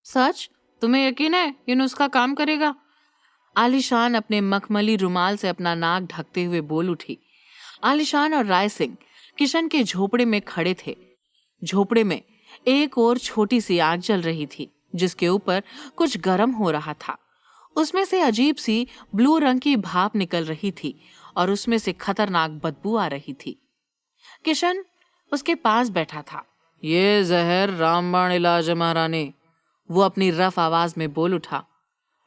सच? तुम्हें यकीन है ये नुस्खा काम करेगा? आलिशान अपने मखमली रुमाल से अपना नाक ढकते हुए बोल उठी। आलिशान और राय सिंह किशन के झोपड़े में खड़े थे। झोपड़े में एक और छोटी सी आग जल रही थी जिसके ऊपर कुछ गर्म हो रहा था। उसमें से अजीब सी ब्लू रंग की भाप निकल रही थी और उसमें से खतरनाक बदबू आ रही थी। किशन उसके पास बैठा था। ये जहर रामबाण इलाज है महारानी, वो अपनी रफ आवाज में बोल उठा।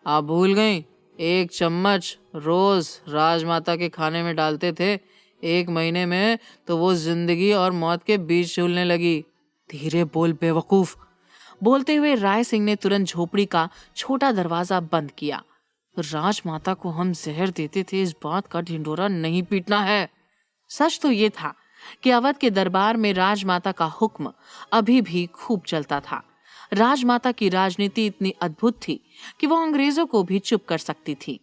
आप भूल गई, 1 चम्मच रोज राजमाता के खाने में डालते थे। 1 महीने में तो वो जिंदगी और मौत के बीच झूलने लगी। धीरे बोल बेवकूफ। बोलते हुए राय सिंह ने तुरंत झोपड़ी का छोटा दरवाजा बंद किया। राजमाता को हम जहर देते थे, इस बात का ढिंढोरा नहीं पीटना है। सच तो ये था कि अवध के दरबार में राजमाता का हुक्म अभी भी खूब चलता था। राजमाता की राजनीति इतनी अद्भुत थी कि वो अंग्रेजों को भी चुप कर सकती थी।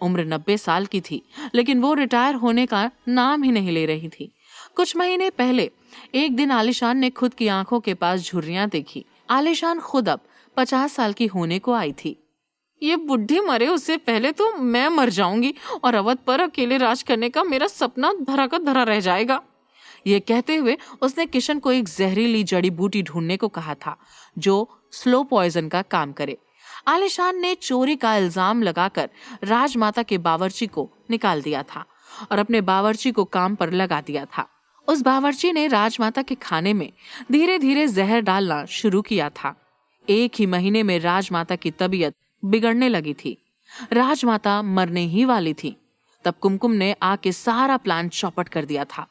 उम्र 90 साल की थी, लेकिन वो रिटायर होने का नाम ही नहीं ले रही थी। कुछ महीने पहले एक दिन आलिशान ने खुद की आंखों के पास झुर्रियां देखी। आलिशान खुद अब 50 साल की होने को आई थी। ये बुढ़ी मरे उससे पहले तो मैं मर जाऊंगी और अवध पर अकेले राज करने का मेरा सपना धरा का धरा रह जाएगा। ये कहते हुए उसने किशन को एक जहरीली जड़ी बूटी ढूंढने को कहा था जो स्लो पॉइजन का काम करे। आलिशान ने चोरी का इल्जाम लगाकर राजमाता के बावर्ची को निकाल दिया था और अपने बावर्ची को काम पर लगा दिया था। उस बावर्ची ने राजमाता के खाने में धीरे धीरे जहर डालना शुरू किया था। 1 ही महीने में राजमाता की तबीयत बिगड़ने लगी थी। राजमाता मरने ही वाली थी। तब कुमकुम ने आके सारा प्लान चौपट कर दिया था।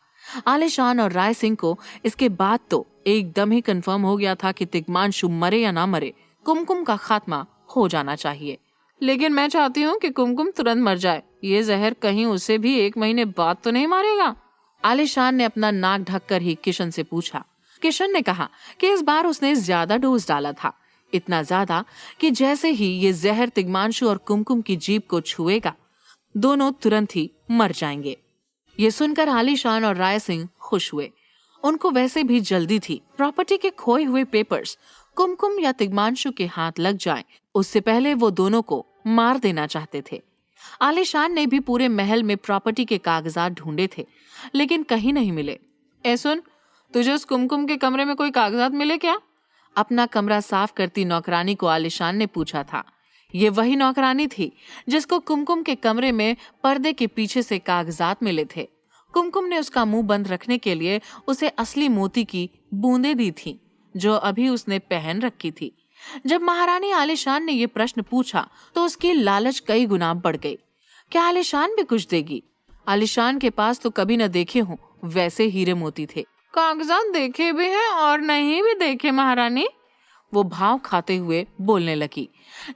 आलिशान और राय सिंह को इसके बाद तो एकदम ही कंफर्म हो गया था कि तिग्मांशु मरे या ना मरे, कुमकुम का खात्मा हो जाना चाहिए। लेकिन मैं चाहती हूँ कि कुमकुम तुरंत मर जाए। ये जहर कहीं उसे भी 1 महीने बाद तो नहीं मारेगा? आलिशान ने अपना नाक ढककर ही किशन से पूछा। किशन ने कहा कि इस बार उसने ज्यादा डोज डाला था, इतना ज्यादा कि जैसे ही ये जहर तिग्मांशु और कुमकुम की जीभ को छुएगा दोनों तुरंत ही मर जाएंगे। ये सुनकर आलिशान और राय सिंह खुश हुए। उनको वैसे भी जल्दी थी। प्रॉपर्टी के खोए हुए पेपर्स कुमकुम या तिग्मांशु के हाथ लग जाएं, उससे पहले वो दोनों को मार देना चाहते थे। आलिशान ने भी पूरे महल में प्रॉपर्टी के कागजात ढूंढे थे, लेकिन कहीं नहीं मिले। ए सुन, तुझे उस कुमकुम के कमरे में कोई कागजात मिले क्या? अपना कमरा साफ करती नौकरानी को आलिशान ने पूछा था। ये वही नौकरानी थी जिसको कुमकुम के कमरे में पर्दे के पीछे से कागजात मिले थे। कुमकुम ने उसका मुंह बंद रखने के लिए उसे असली मोती की बूंदें दी थी जो अभी उसने पहन रखी थी। जब महारानी आलिशान ने यह प्रश्न पूछा तो उसकी लालच कई गुना बढ़ गई। क्या आलिशान भी कुछ देगी? आलिशान के पास तो कभी न देखे हों वैसे हीरे मोती थे। कागजात देखे भी हैं और नहीं भी देखे महारानी, वो भाव खाते हुए बोलने लगी।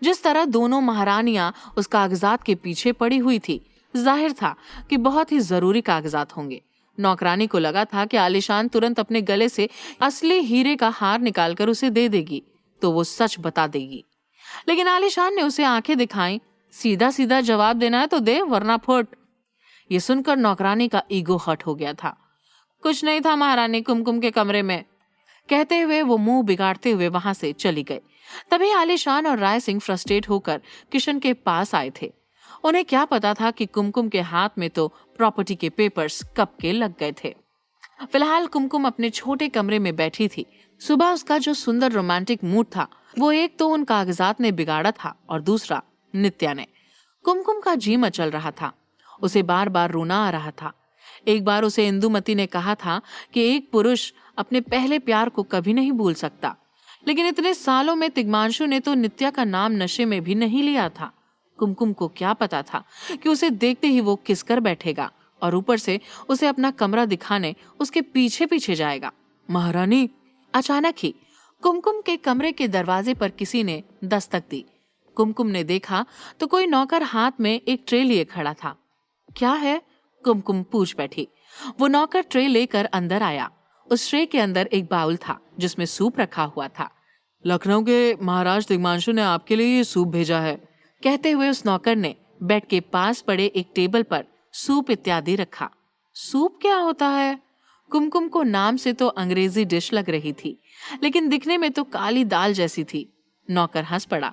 जिस तरह दोनों महारानियां उस कागजात के पीछे पड़ी हुई थी, जाहिर था कि बहुत ही जरूरी कागजात होंगे। नौकरानी को लगा था कि आलिशान तुरंत अपने गले से असली हीरे का हार निकालकर उसे दे देगी तो वो सच बता देगी। लेकिन आलिशान ने उसे आंखें दिखाई। सीधा सीधा जवाब देना है तो दे, वरना फुट। ये सुनकर नौकरानी का ईगो हर्ट हो गया था। कुछ नहीं था महारानी कुमकुम के कमरे में, कहते हुए वो मुंह बिगाड़ते हुए वहां से चली गई। तभी आलिशान और राय सिंह फ्रस्ट्रेट होकर किशन के पास आए थे। उन्हें क्या पता था कि कुमकुम के हाथ में तो प्रॉपर्टी के पेपर्स कब के लग गए थे। फिलहाल कुमकुम अपने छोटे कमरे में बैठी थी। सुबह उसका जो सुंदर रोमांटिक मूड था वो एक तो उन कागजात ने बिगाड़ा था और दूसरा नित्या ने। कुमकुम का जी मचल रहा था। उसे बार बार रोना आ रहा था। एक बार उसे इंदुमती ने कहा था कि एक पुरुष अपने पहले प्यार को कभी नहीं भूल सकता, लेकिन इतने सालों में तिग्मांशु ने तो नित्या का नाम नशे में भी नहीं लिया था। कुमकुम को क्या पता था कि उसे देखते ही वो किस कर बैठेगा और ऊपर से उसे अपना कमरा दिखाने उसके पीछे पीछे जाएगा। महारानी! अचानक ही कुमकुम के कमरे के दरवाजे पर किसी ने दस्तक दी। कुमकुम ने देखा तो कोई नौकर हाथ में एक ट्रे लिए खड़ा था। क्या है? कुमकुम पूछ बैठी। वो नौकर ट्रे लेकर अंदर आया। उस ट्रे के अंदर एक बाउल था जिसमें सूप रखा हुआ था। लखनऊ के महाराज तिग्मांशु ने आपके लिए ये सूप भेजा है, कहते हुए उस नौकर ने बेड के पास पड़े एक टेबल पर सूप इत्यादि रखा। सूप क्या होता है? कुमकुम को नाम से तो अंग्रेजी डिश लग रही थी, लेकिन दिखने में तो काली दाल जैसी थी। नौकर हंस पड़ा।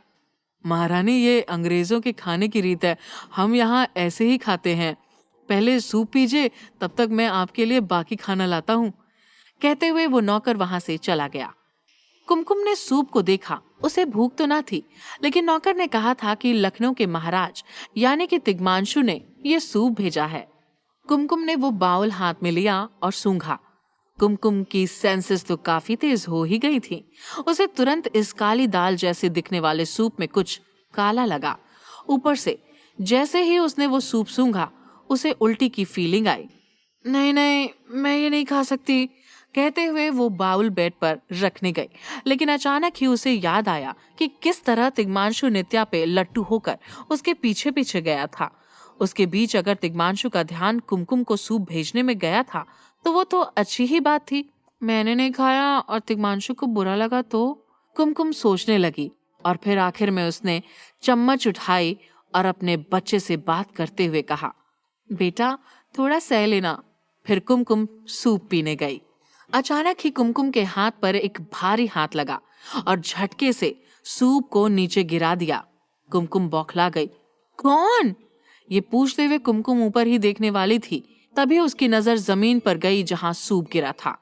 महारानी, ये अंग्रेजों के खाने की रीत है, हम यहाँ ऐसे ही खाते हैं। पहले सूप पीजिए, तब तक मैं आपके लिए बाकी खाना लाता हूँ। कहते हुए वो नौकर वहां से चला गया। कुमकुम ने सूप को देखा। उसे भूख तो ना थी, लेकिन नौकर ने कहा था कि लखनऊ के महाराज यानी कि तिग्मांशु ने ये सूप भेजा है। कुमकुम ने वो बाउल हाथ में लिया और सूंघा। कुमकुम की सेंसेस तो काफी तेज हो ही गई थी। उसे तुरंत इस काली दाल जैसे दिखने वाले सूप में कुछ काला लगा। ऊपर से जैसे ही उसने वो सूप सूंघा, उसे उल्टी की फीलिंग आई। नहीं नहीं, मैं ये नहीं खा सकती, कहते हुए वो बाउल बेड पर रखने गई। लेकिन अचानक ही उसे याद आया कि किस तरह तिग्मांशु नित्या पे लट्टू होकर उसके पीछे पीछे गया था। उसके बीच अगर तिग्मांशु का ध्यान कुमकुम को सूप भेजने में गया था तो वो तो अच्छी ही बात थी। मैंने नहीं खाया और तिग्मांशु को बुरा लगा तो? कुमकुम सोचने लगी और फिर आखिर में उसने चम्मच उठाई और अपने बच्चे से बात करते हुए कहा, बेटा थोड़ा सह लेना। फिर कुमकुम सूप पीने गई। अचानक ही कुमकुम के हाथ पर एक भारी हाथ लगा और झटके से सूप को नीचे गिरा दिया। कुमकुम बौखला गई। कौन? ये पूछते हुए कुमकुम ऊपर ही देखने वाली थी, तभी उसकी नजर जमीन पर गई जहां सूप गिरा था।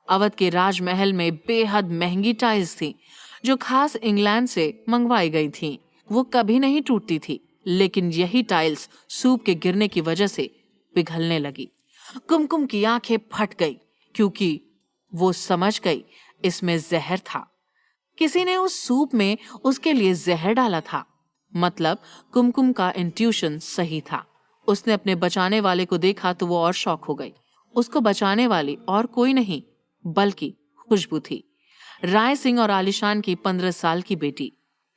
अवध के राजमहल में बेहद महंगी टाइल्स थी, जो खास इंग्लैंड से मंगवाई गई थी। वो कभी नहीं टूटती थी, लेकिन यही टाइल्स सूप के गिरने की वजह से पिघलने लगी। कुमकुम की आंखें फट गई, क्योंकि वो समझ गई इसमें जहर था। किसी ने उस सूप में उसके लिए जहर डाला था। मतलब कुमकुम का इंट्यूशन सही था। उसने अपने बचाने वाले को देखा तो वो और शॉक हो गई। उसको बचाने वाली और कोई नहीं बल्कि खुशबू थी, राय सिंह और आलिशान की 15 साल की बेटी।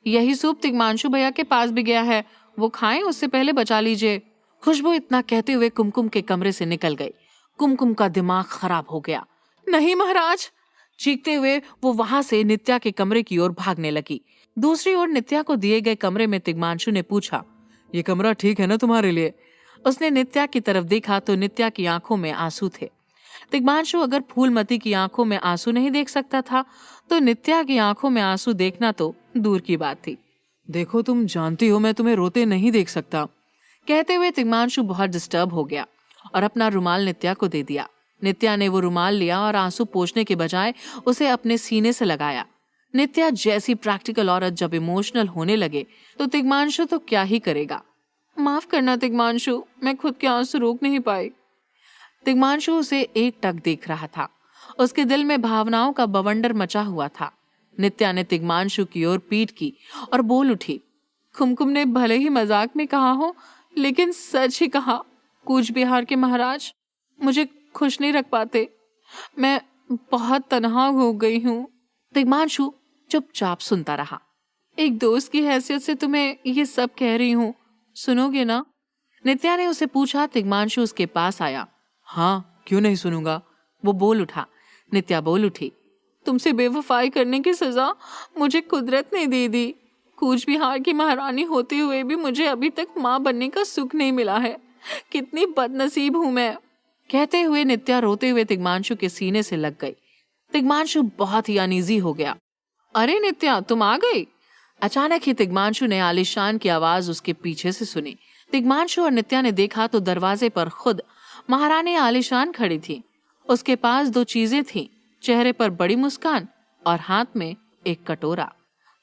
यही सूप तिग्मांशु भैया के पास भी गया है, वो खाएं उससे पहले बचा लीजिए। खुशबू इतना कहते हुए कुमकुम के कमरे से निकल गई। कुमकुम का दिमाग खराब हो गया। नहीं महाराज, चीखते हुए वो वहां से नित्या के कमरे की ओर भागने लगी। दूसरी ओर नित्या को दिए गए कमरे में तिग्मांशु ने पूछा, ये कमरा ठीक है ना तुम्हारे लिए? उसने नित्या की तरफ देखा तो नित्या की आंखों में आंसू थे। तिग्मांशु अगर फूलमती की आंखों में आंसू नहीं देख सकता था तो नित्या की आंखों में आंसू देखना तो दूर की बात थी। देखो, तुम जानती हो मैं तुम्हें रोते नहीं देख सकता। कहते हुए तिग्मांशु बहुत डिस्टर्ब हो गया और अपना रुमाल नित्या को दे दिया। नित्या ने वो रुमाल लिया और आंसू पोंछने के बजाय उसे अपने सीने से लगाया। नित्या जैसी प्रैक्टिकल औरत जब इमोशनल होने लगे तो तिग्मांशु तो क्या ही करेगा। माफ करना तिग्मांशु, मैं खुद के आंसू रोक नहीं पाई। तिग्मांशु उसे एक टक देख रहा था। उसके दिल में भावनाओं का बवंडर मचा हुआ था। नित्या ने तिग्मांशु की ओर पीठ की और बोल उठी, कुमकुम ने भले ही मजाक में कहा हो, लेकिन सच ही कहा। कूच बिहार के महाराज मुझे खुश नहीं रख पाते। मैं बहुत तन्हा हो गई हूँ। तिग्मांशु चुपचाप सुनता रहा। एक दोस्त की हैसियत से तुम्हें ये सब कह रही हूँ, सुनोगे ना? नित्या ने उसे पूछा। तिग्मांशु उसके पास आया। हाँ, क्यों नहीं सुनूंगा, वो बोल उठा। नित्या बोल उठी, तुमसे बेवफाई करने की सजा मुझे कुदरत ने दे दी। कूच बिहार की महारानी होते हुए भी मुझे अभी तक माँ बनने का सुख नहीं मिला है। कितनी बदनसीब हूँ मैं। कहते हुए नित्या रोते हुए तिग्मांशु के सीने से लग गई। तिग्मांशु बहुत ही अनईजी हो गया। अरे नित्या, तुम आ गई? अचानक ही तिग्मांशु ने आलिशान की आवाज उसके पीछे से सुनी। तिग्मांशु और नित्या ने देखा तो दरवाजे पर खुद महारानी आलिशान खड़ी थी। उसके पास 2 चीजें थीं, चेहरे पर बड़ी मुस्कान और हाथ में एक कटोरा।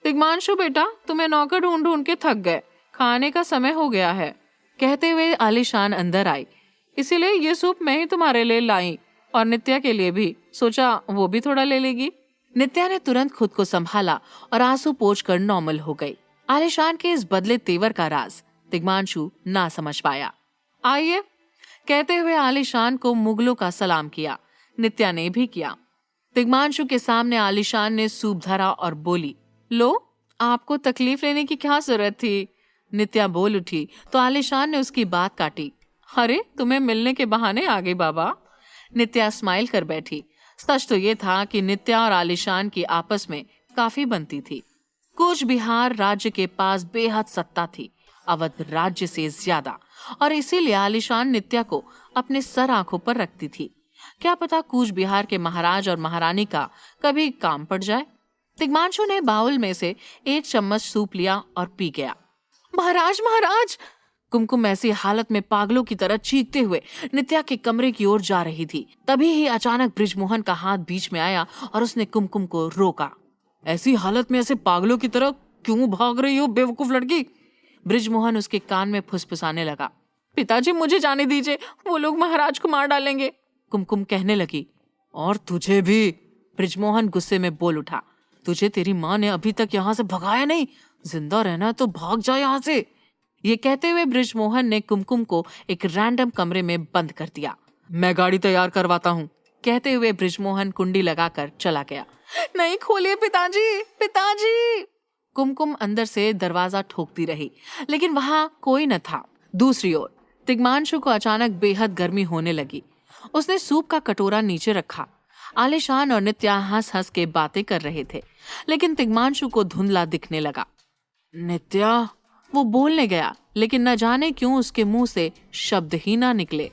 तिग्मांशु बेटा, तुम्हें नौकर ढूंढ ढूंढ के थक गए, खाने का समय हो गया है। कहते हुए आलिशान अंदर आई। इसीलिए ये सूप मैं ही तुम्हारे लिए लाई और नित्या के लिए भी, सोचा वो भी थोड़ा ले लेगी। नित्या ने तुरंत खुद को संभाला और आंसू पोंछकर नॉर्मल हो गई। आलिशान के इस बदले तेवर का राज तिग्मांशु ना समझ पाया। आइए, कहते हुए आलिशान को मुगलों का सलाम किया। नित्या ने भी किया। तिग्मांशु के सामने आलिशान ने सूप धरा और बोली, लो, आपको तकलीफ लेने की क्या जरूरत थी? नित्या बोल उठी तो आलिशान ने उसकी बात काटी। अरे, तुम्हें मिलने के बहाने आ गई बाबा। नित्या स्माइल कर बैठी। सच तो ये था कि नित्या और आलिशान की आपस में काफी बनती थी। कूच बिहार राज्य के पास बेहद सत्ता थी, अवध राज्य से ज्यादा, और इसीलिए आलिशान नित्या को अपने सर आंखों पर रखती थी। क्या पता कूच बिहार के महाराज और महारानी का कभी काम पड़ जाए। तिग्मांशु ने बाउल में से 1 चम्मच सूप लिया और पी गया। महाराज महाराज! कुमकुम ऐसी हालत में पागलों की तरह चीखते हुए नित्या के कमरे की ओर जा रही थी। तभी ही अचानक बृजमोहन का हाथ बीच में आया और उसने कुमकुम को रोका। ऐसी हालत में ऐसे पागलों की तरह क्यों भाग रही हो बेवकूफ लड़की? बृजमोहन उसके कान में फुसफुसाने लगा। पिताजी मुझे जाने दीजिए, वो लोग महाराज को मार डालेंगे, कुमकुम कहने लगी। और तुझे भी, बृजमोहन गुस्से में बोल उठा। तुझे तेरी माँ ने अभी तक यहाँ से भगाया नहीं, जिंदा रहना तो भाग जा यहाँ से। ये कहते हुए बृजमोहन ने कुमकुम को एक रैंडम कमरे में बंद कर दिया। मैं गाड़ी तैयार करवाता हूँ, कहते हुए बृजमोहन कुंडी लगाकर चला गया। नहीं खोलिए पिताजी, पिताजी! कुमकुम अंदर से दरवाजा ठोकती रही, लेकिन वहां कोई न था। दूसरी ओर तिग्मांशु को अचानक बेहद गर्मी होने लगी। उसने सूप का कटोरा नीचे रखा। आलिशान और नित्या हंस हंस के बातें कर रहे थे, लेकिन तिग्मांशु को धुंधला दिखने लगा। नित्या, वो बोलने गया, लेकिन न जाने क्यों उसके मुंह से शब्द ही ना निकले।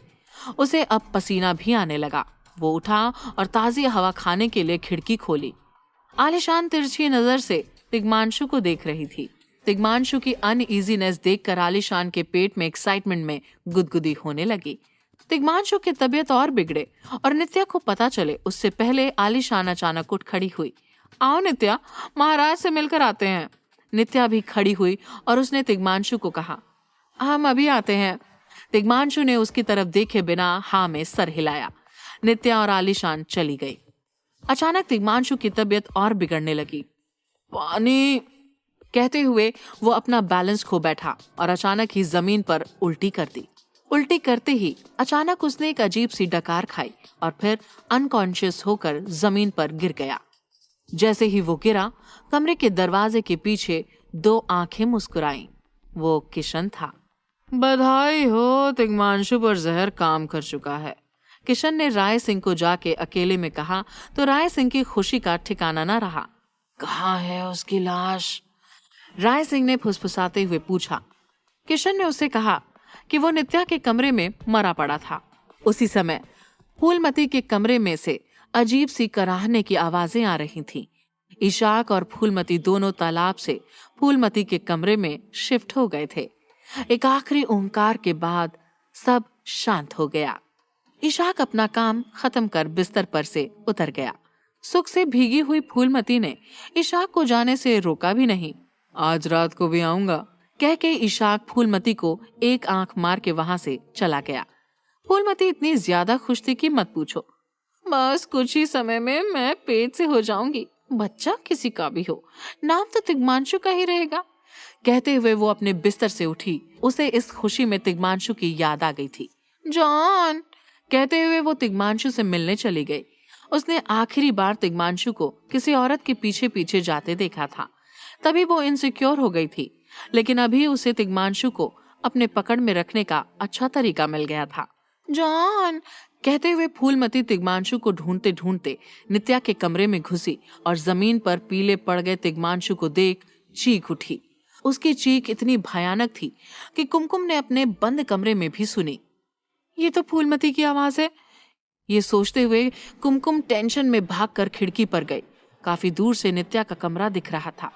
उसे अब पसीना भी आने लगा। वो उठा और ताजी हवा खाने के लिए खिड़की खोली। आलिशान तिरछी नजर से तिग्मांशु को देख रही थी। तिग्मांशु की अनईजीनेस देखकर आलिशान के पेट में एक्साइटमेंट में गुदगुदी होने लगी। तिग्मांशु की तबीयत और बिगड़े और नित्या को पता चले उससे पहले आलिशान अचानक उठ खड़ी हुई। आओ नित्या, महाराज से मिलकर आते हैं। नित्या भी खड़ी हुई और उसने तिग्मांशु को कहा, हम अभी आते हैं। तिग्मांशु ने उसकी तरफ देखे बिना हाँ में सर हिलाया। नित्या और आलिशान चली गई। अचानक तिग्मांशु की तबीयत और बिगड़ने लगी। पानी, कहते हुए वो अपना बैलेंस खो बैठा और अचानक ही जमीन पर उल्टी कर दी। उल्टी करते ही अचानक उसने एक अजीब सी डकार खाई और फिर अनकॉन्शियस होकर जमीन पर गिर गया। जैसे ही वो गिरा, कमरे के दरवाजे के पीछे 2 आंखें मुस्कुराईं। वो किशन था। बधाई हो, तिग्मांशु पर जहर काम कर चुका है, किशन ने राय सिंह को जाके अकेले में कहा तो राय सिंह की खुशी का ठिकाना न रहा। कहाँ है उसकी लाश? राय सिंह ने फुसफुसाते हुए पूछा। किशन ने उसे कहा कि वो नित्या के कमरे में मरा पड़ा था। उसी समय फूलमती के कमरे में से अजीब सी कराहने की आवाजें आ रही थीं। इशाक और फूलमती दोनों तालाब से फूलमती के कमरे में शिफ्ट हो गए थे। एक आखिरी ओंकार के बाद सब शांत हो गया। इशाक अपना काम खत्म कर बिस्तर पर से उतर गया। सुख से भीगी हुई फूलमती ने इशाक को जाने से रोका भी नहीं। आज रात को भी आऊंगा, कह के इशाक फूलमती को एक आंख मार के वहां से चला गया। फूलमती इतनी ज्यादा खुश थी कि मत पूछो। बस कुछ ही समय में मैं पेट से हो जाऊंगी, बच्चा किसी का भी हो, नाम तो तिग्मांशु का ही रहेगा। कहते हुए वो अपने बिस्तर से उठी। उसे इस खुशी में तिग्मांशु की याद आ गई थी। जॉन, कहते हुए वो तिग्मांशु से मिलने चली गई। उसने आखिरी बार तिग्मांशु को किसी औरत के पीछे पीछे जाते देखा था। तभी वो इनसिक्योर हो गई थी, लेकिन अभी उसे तिग्मांशु को अपने पकड़ में रखने का अच्छा तरीका मिल गया था। जॉन, कहते हुए फूलमती तिग्मांशु को ढूंढते ढूंढते नित्या के कमरे में घुसी और जमीन पर पीले पड़ गए तिग्मांशु को देख चीख उठी। उसकी चीख इतनी भयानक थी कि कुमकुम ने अपने बंद कमरे में भी सुनी। ये तो फूलमती की आवाज है। ये सोचते हुए कुमकुम टेंशन में भागकर खिड़की पर गई। काफी दूर से नित्या का कमरा दिख रहा था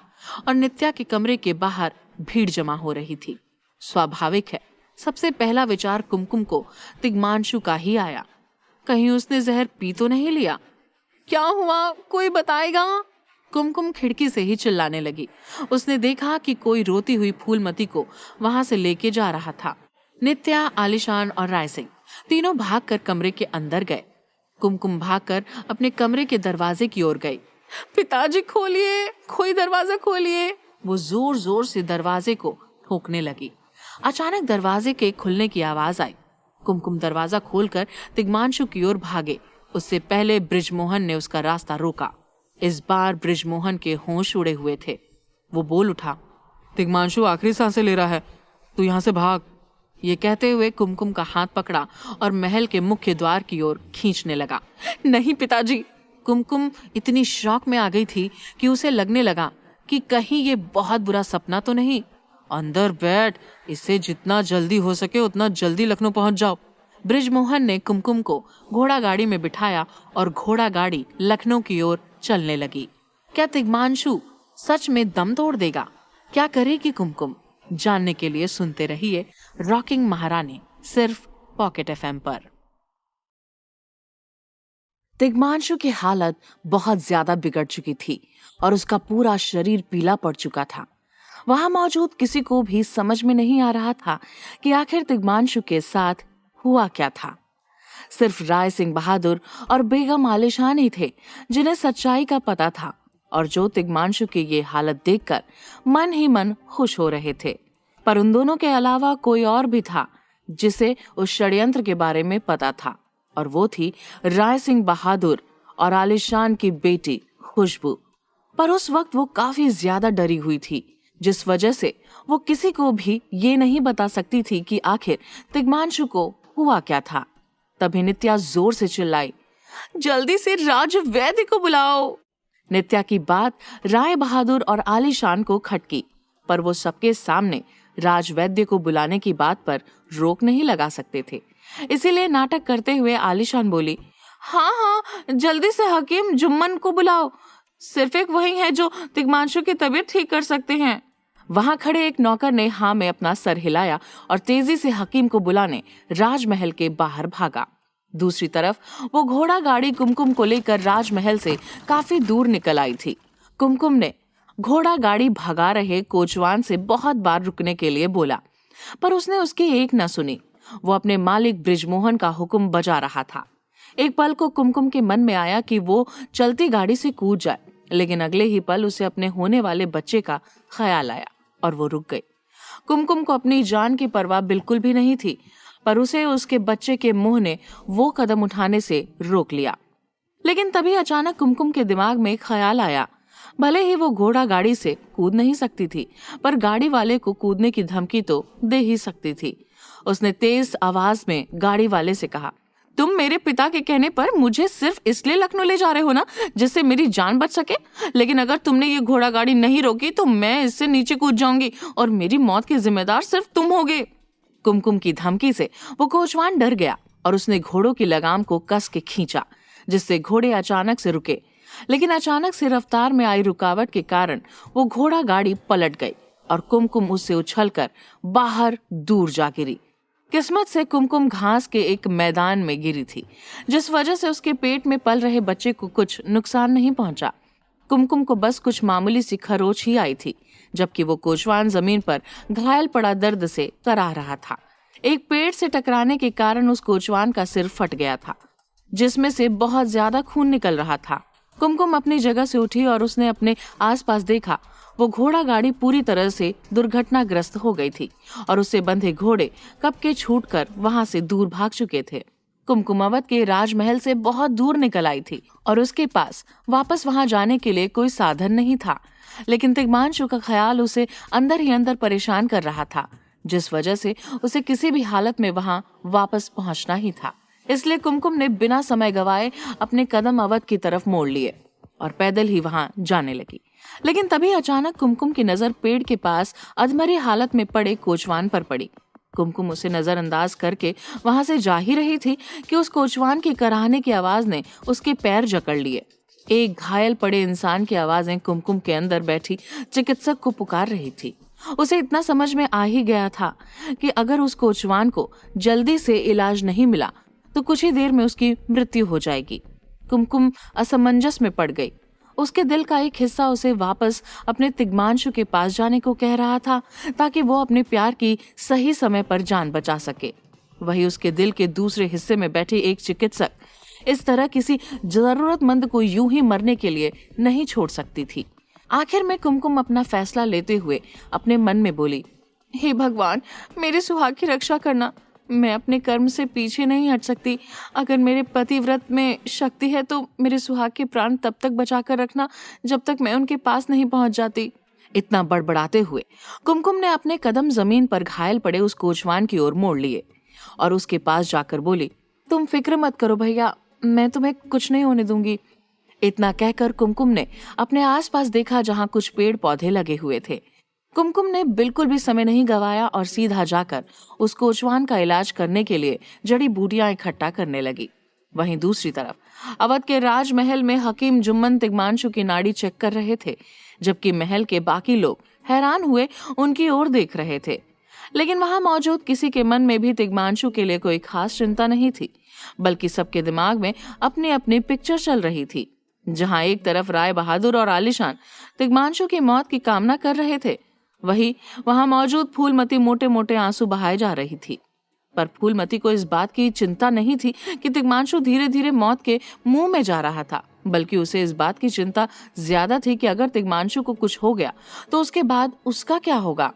और नित्या के कमरे के बाहर भीड़ जमा हो रही थी। स्वाभाविक है, सबसे पहला विचार कुमकुम को तिग्मांशु का ही आया। कहीं उसने जहर पी तो नहीं लिया? क्या हुआ, कोई बताएगा? कुमकुम खिड़की से ही चिल्लाने लगी। उसने देखा कि कोई रोती हुई फूलमती को वहां से लेके जा रहा था। नित्या, आलिशान और राय सिंह तीनों भागकर कमरे के अंदर गए। कुमकुम भागकर अपने कमरे के दरवाजे की ओर गई। पिताजी खोलिए, कोई दरवाजा खोलिए। वो जोर जोर से दरवाजे को ठोकने लगी। अचानक दरवाजे के खुलने की आवाज आई। कुमकुम दरवाजा खोलकर तिग्मांशु की ओर भागे। उससे पहले बृजमोहन ने उसका रास्ता रोका। इस बार बृजमोहन के होश उड़े हुए थे। वो बोल उठा, तिग्मांशु आखिरी सांसें ले रहा है, तू यहाँ से भाग। ये कहते हुए कुमकुम का हाथ पकड़ा और महल के मुख्य द्वार की ओर खींचने लगा। नहीं पिताजी। कुमकुम इतनी शॉक में आ गई थी कि उसे लगने लगा कि कहीं ये बहुत बुरा सपना तो नहीं। अंदर बैठ, इससे जितना जल्दी हो सके उतना जल्दी लखनऊ पहुंच जाओ। बृजमोहन ने कुमकुम को घोड़ा गाड़ी में बिठाया और घोड़ा गाड़ी लखनऊ की ओर चलने लगी। क्या तिग्मांशु सच में दम तोड़ देगा? क्या करेगी कुमकुम? जानने के लिए सुनते रहिए रॉकिंग महारानी, सिर्फ पॉकेट एफएम पर। तिग्मांशु की हालत बहुत ज्यादा बिगड़ चुकी थी और उसका पूरा शरीर पीला पड़ चुका था। वहां मौजूद किसी को भी समझ में नहीं आ रहा था कि आखिर तिग्मांशु के साथ हुआ क्या था। सिर्फ राय सिंह बहादुर और बेगम आलिशान ही थे जिन्हें सच्चाई का पता था और जो तिग्मांशु की ये हालत देखकर मन ही मन खुश हो रहे थे। पर उन दोनों के अलावा कोई और भी था जिसे उस षड्यंत्र के बारे में पता था, और वो थी राय सिंह बहादुर और आलिशान की बेटी खुशबू। पर उस वक्त वो काफी ज्यादा डरी हुई थी, जिस वजह से वो किसी को भी ये नहीं बता सकती थी कि आखिर तिग्मांशु को हुआ क्या था। तभी नित्या जोर से चिल्लाई, जल्दी से राज वैद्य को बुलाओ। नित्या की बात राय बहादुर और आलिशान को खटकी, पर वो सबके सामने राज वैद्य को बुलाने की बात पर रोक नहीं लगा सकते थे। इसीलिए नाटक करते हुए आलिशान बोली, हाँ, जल्दी से हकीम जुम्मन को बुलाओ। सिर्फ एक वही है जो तिग्मांशु की तबीयत ठीक कर सकते हैं। वहां खड़े एक नौकर ने हाँ में अपना सर हिलाया और तेजी से हकीम को बुलाने राजमहल के बाहर भागा। दूसरी तरफ वो घोड़ा गाड़ी कुमकुम को लेकर राजमहल से काफी दूर निकल आई थी। कुमकुम ने घोड़ा गाड़ी भगा रहे कोचवान से बहुत बार रुकने के लिए बोला, पर उसने उसकी एक न सुनी। वो अपने मालिक बृजमोहन का हुक्म बजा रहा था। एक पल को कुमकुम के मन में आया कि वो चलती गाड़ी से कूद जाए, लेकिन अगले ही पल उसे अपने होने वाले बच्चे का ख्याल आया और वो रुक गई। कुमकुम को अपनी जान की परवाह बिल्कुल भी नहीं थी, पर उसे उसके बच्चे के मुंह ने वो कदम उठाने से रोक लिया। लेकिन तभी अचानक कुमकुम के दिमाग में ख्याल आया, भले ही वो घोड़ा गाड़ी से कूद नहीं सकती थी, पर गाड़ी वाले को कूदने की धमकी तो दे ही सकती थी। उसने तेज आवाज में गाड़ी वाले से कहा, तुम मेरे पिता के कहने पर मुझे सिर्फ इसलिए लखनऊ ले जा रहे हो ना, जिससे मेरी जान बच सके। लेकिन अगर तुमने ये घोड़ा गाड़ी नहीं रोकी तो मैं इससे नीचे कूद जाऊंगी और मेरी मौत के जिम्मेदार सिर्फ तुम होगे। कुमकुम की धमकी से वो कोचवान डर गया और उसने घोड़ों की लगाम को कस के खींचा, जिससे घोड़े अचानक से रुके। लेकिन अचानक से रफ्तार में आई रुकावट के कारण वो घोड़ा गाड़ी पलट गई और कुमकुम उससे उछलकर बाहर दूर जा गिरी। किस्मत से कुमकुम घास के एक मैदान में गिरी थी, जिस वजह से उसके पेट में पल रहे बच्चे को कुछ नुकसान नहीं पहुंचा। कुमकुम को बस कुछ मामूली सी खरोच ही आई थी, जबकि वो कोचवान जमीन पर घायल पड़ा दर्द से कराह रहा था। एक पेड़ से टकराने के कारण उस कोचवान का सिर फट गया था, जिसमें से बहुत ज्यादा खून निकल रहा था। कुमकुम अपनी जगह से उठी और उसने अपने आसपास देखा। वो घोड़ा गाड़ी पूरी तरह से दुर्घटनाग्रस्त हो गई थी और उससे बंधे घोड़े कब के छूटकर वहां से दूर भाग चुके थे। कुमकुम अवध के राजमहल से बहुत दूर निकल आई थी और उसके पास वापस वहां जाने के लिए कोई साधन नहीं था। लेकिन तिग्मांशु का ख्याल उसे अंदर ही अंदर परेशान कर रहा था, जिस वजह से उसे किसी भी हालत में वहां वापस पहुंचना ही था। इसलिए कुमकुम ने बिना समय गवाए अपने कदम अवध की तरफ मोड़ लिए और पैदल ही वहां जाने लगी। लेकिन तभी अचानक कुमकुम की नजर पेड़ के पास अधमरी हालत में पड़े कोचवान पर पड़ी। कुमकुम उसे नजरअंदाज करके वहां से जा ही रही थी कि उस कोचवान की कराहने की आवाज ने उसके पैर जकड़ लिए। एक घायल पड़े इंसान की आवाजें कुमकुम के अंदर बैठी चिकित्सक को पुकार रही थी। उसे इतना समझ में आ ही गया था कि अगर उस कोचवान को जल्दी से इलाज नहीं मिला तो कुछ ही देर में उसकी मृत्यु हो जाएगी। कुमकुम असमंजस में पड़ गई। उसके दिल का एक हिस्सा उसे वापस अपने तिग्मांशु के पास जाने को कह रहा था, ताकि वो अपने प्यार की सही समय पर जान बचा सके। वही उसके दिल के दूसरे हिस्से में बैठी एक चिकित्सक इस तरह किसी जरूरतमंद को यूं ही मरने के लिए नहीं छोड़ सकती थी। आखिर में कुमकुम अपना फैसला लेते हुए अपने मन में बोली, हे भगवान, मेरे सुहाग की रक्षा करना। मैं अपने कर्म से पीछे नहीं हट सकती। अगर मेरे पतिव्रत में शक्ति है तो मेरे सुहाग के प्राण तब तक बचा कर रखना जब तक मैं उनके पास नहीं पहुंच जाती। इतना बड़बड़ाते हुए कुमकुम ने अपने कदम जमीन पर घायल पड़े उस कोचवान की ओर मोड़ लिए और उसके पास जाकर बोली, तुम फिक्र मत करो भैया, मैं तुम्हें कुछ नहीं होने दूंगी। इतना कहकर कुमकुम ने अपने आसपास देखा, जहां कुछ पेड़ पौधे लगे हुए थे। कुमकुम ने बिल्कुल भी समय नहीं गवाया और सीधा जाकर उस कोचवान का इलाज करने के लिए जड़ी बूटियां इकट्ठा करने लगी। वहीं दूसरी तरफ अवध के राजमहल में हकीम जुम्मन तिग्मांशु की नाड़ी चेक कर रहे थे, जबकि महल के बाकी लोग हैरान हुए उनकी ओर देख रहे थे। लेकिन वहां मौजूद किसी के मन में भी तिग्मांशु के लिए कोई खास चिंता नहीं थी, बल्कि सबके दिमाग में अपनी अपनी पिक्चर चल रही थी। जहां एक तरफ राय बहादुर और आलिशान तिग्मांशु की मौत की कामना कर रहे थे, वहां मौजूद फूलमती मोटे मोटे आंसू बहाए जा रही थी। पर फूलमती को इस बात की चिंता नहीं थी कि तिग्मांशु धीरे धीरे मौत के मुंह में जा रहा था, बल्कि उसे इस बात की चिंता ज्यादा थी कि अगर तिग्मांशु को कुछ हो गया तो उसके बाद उसका क्या होगा।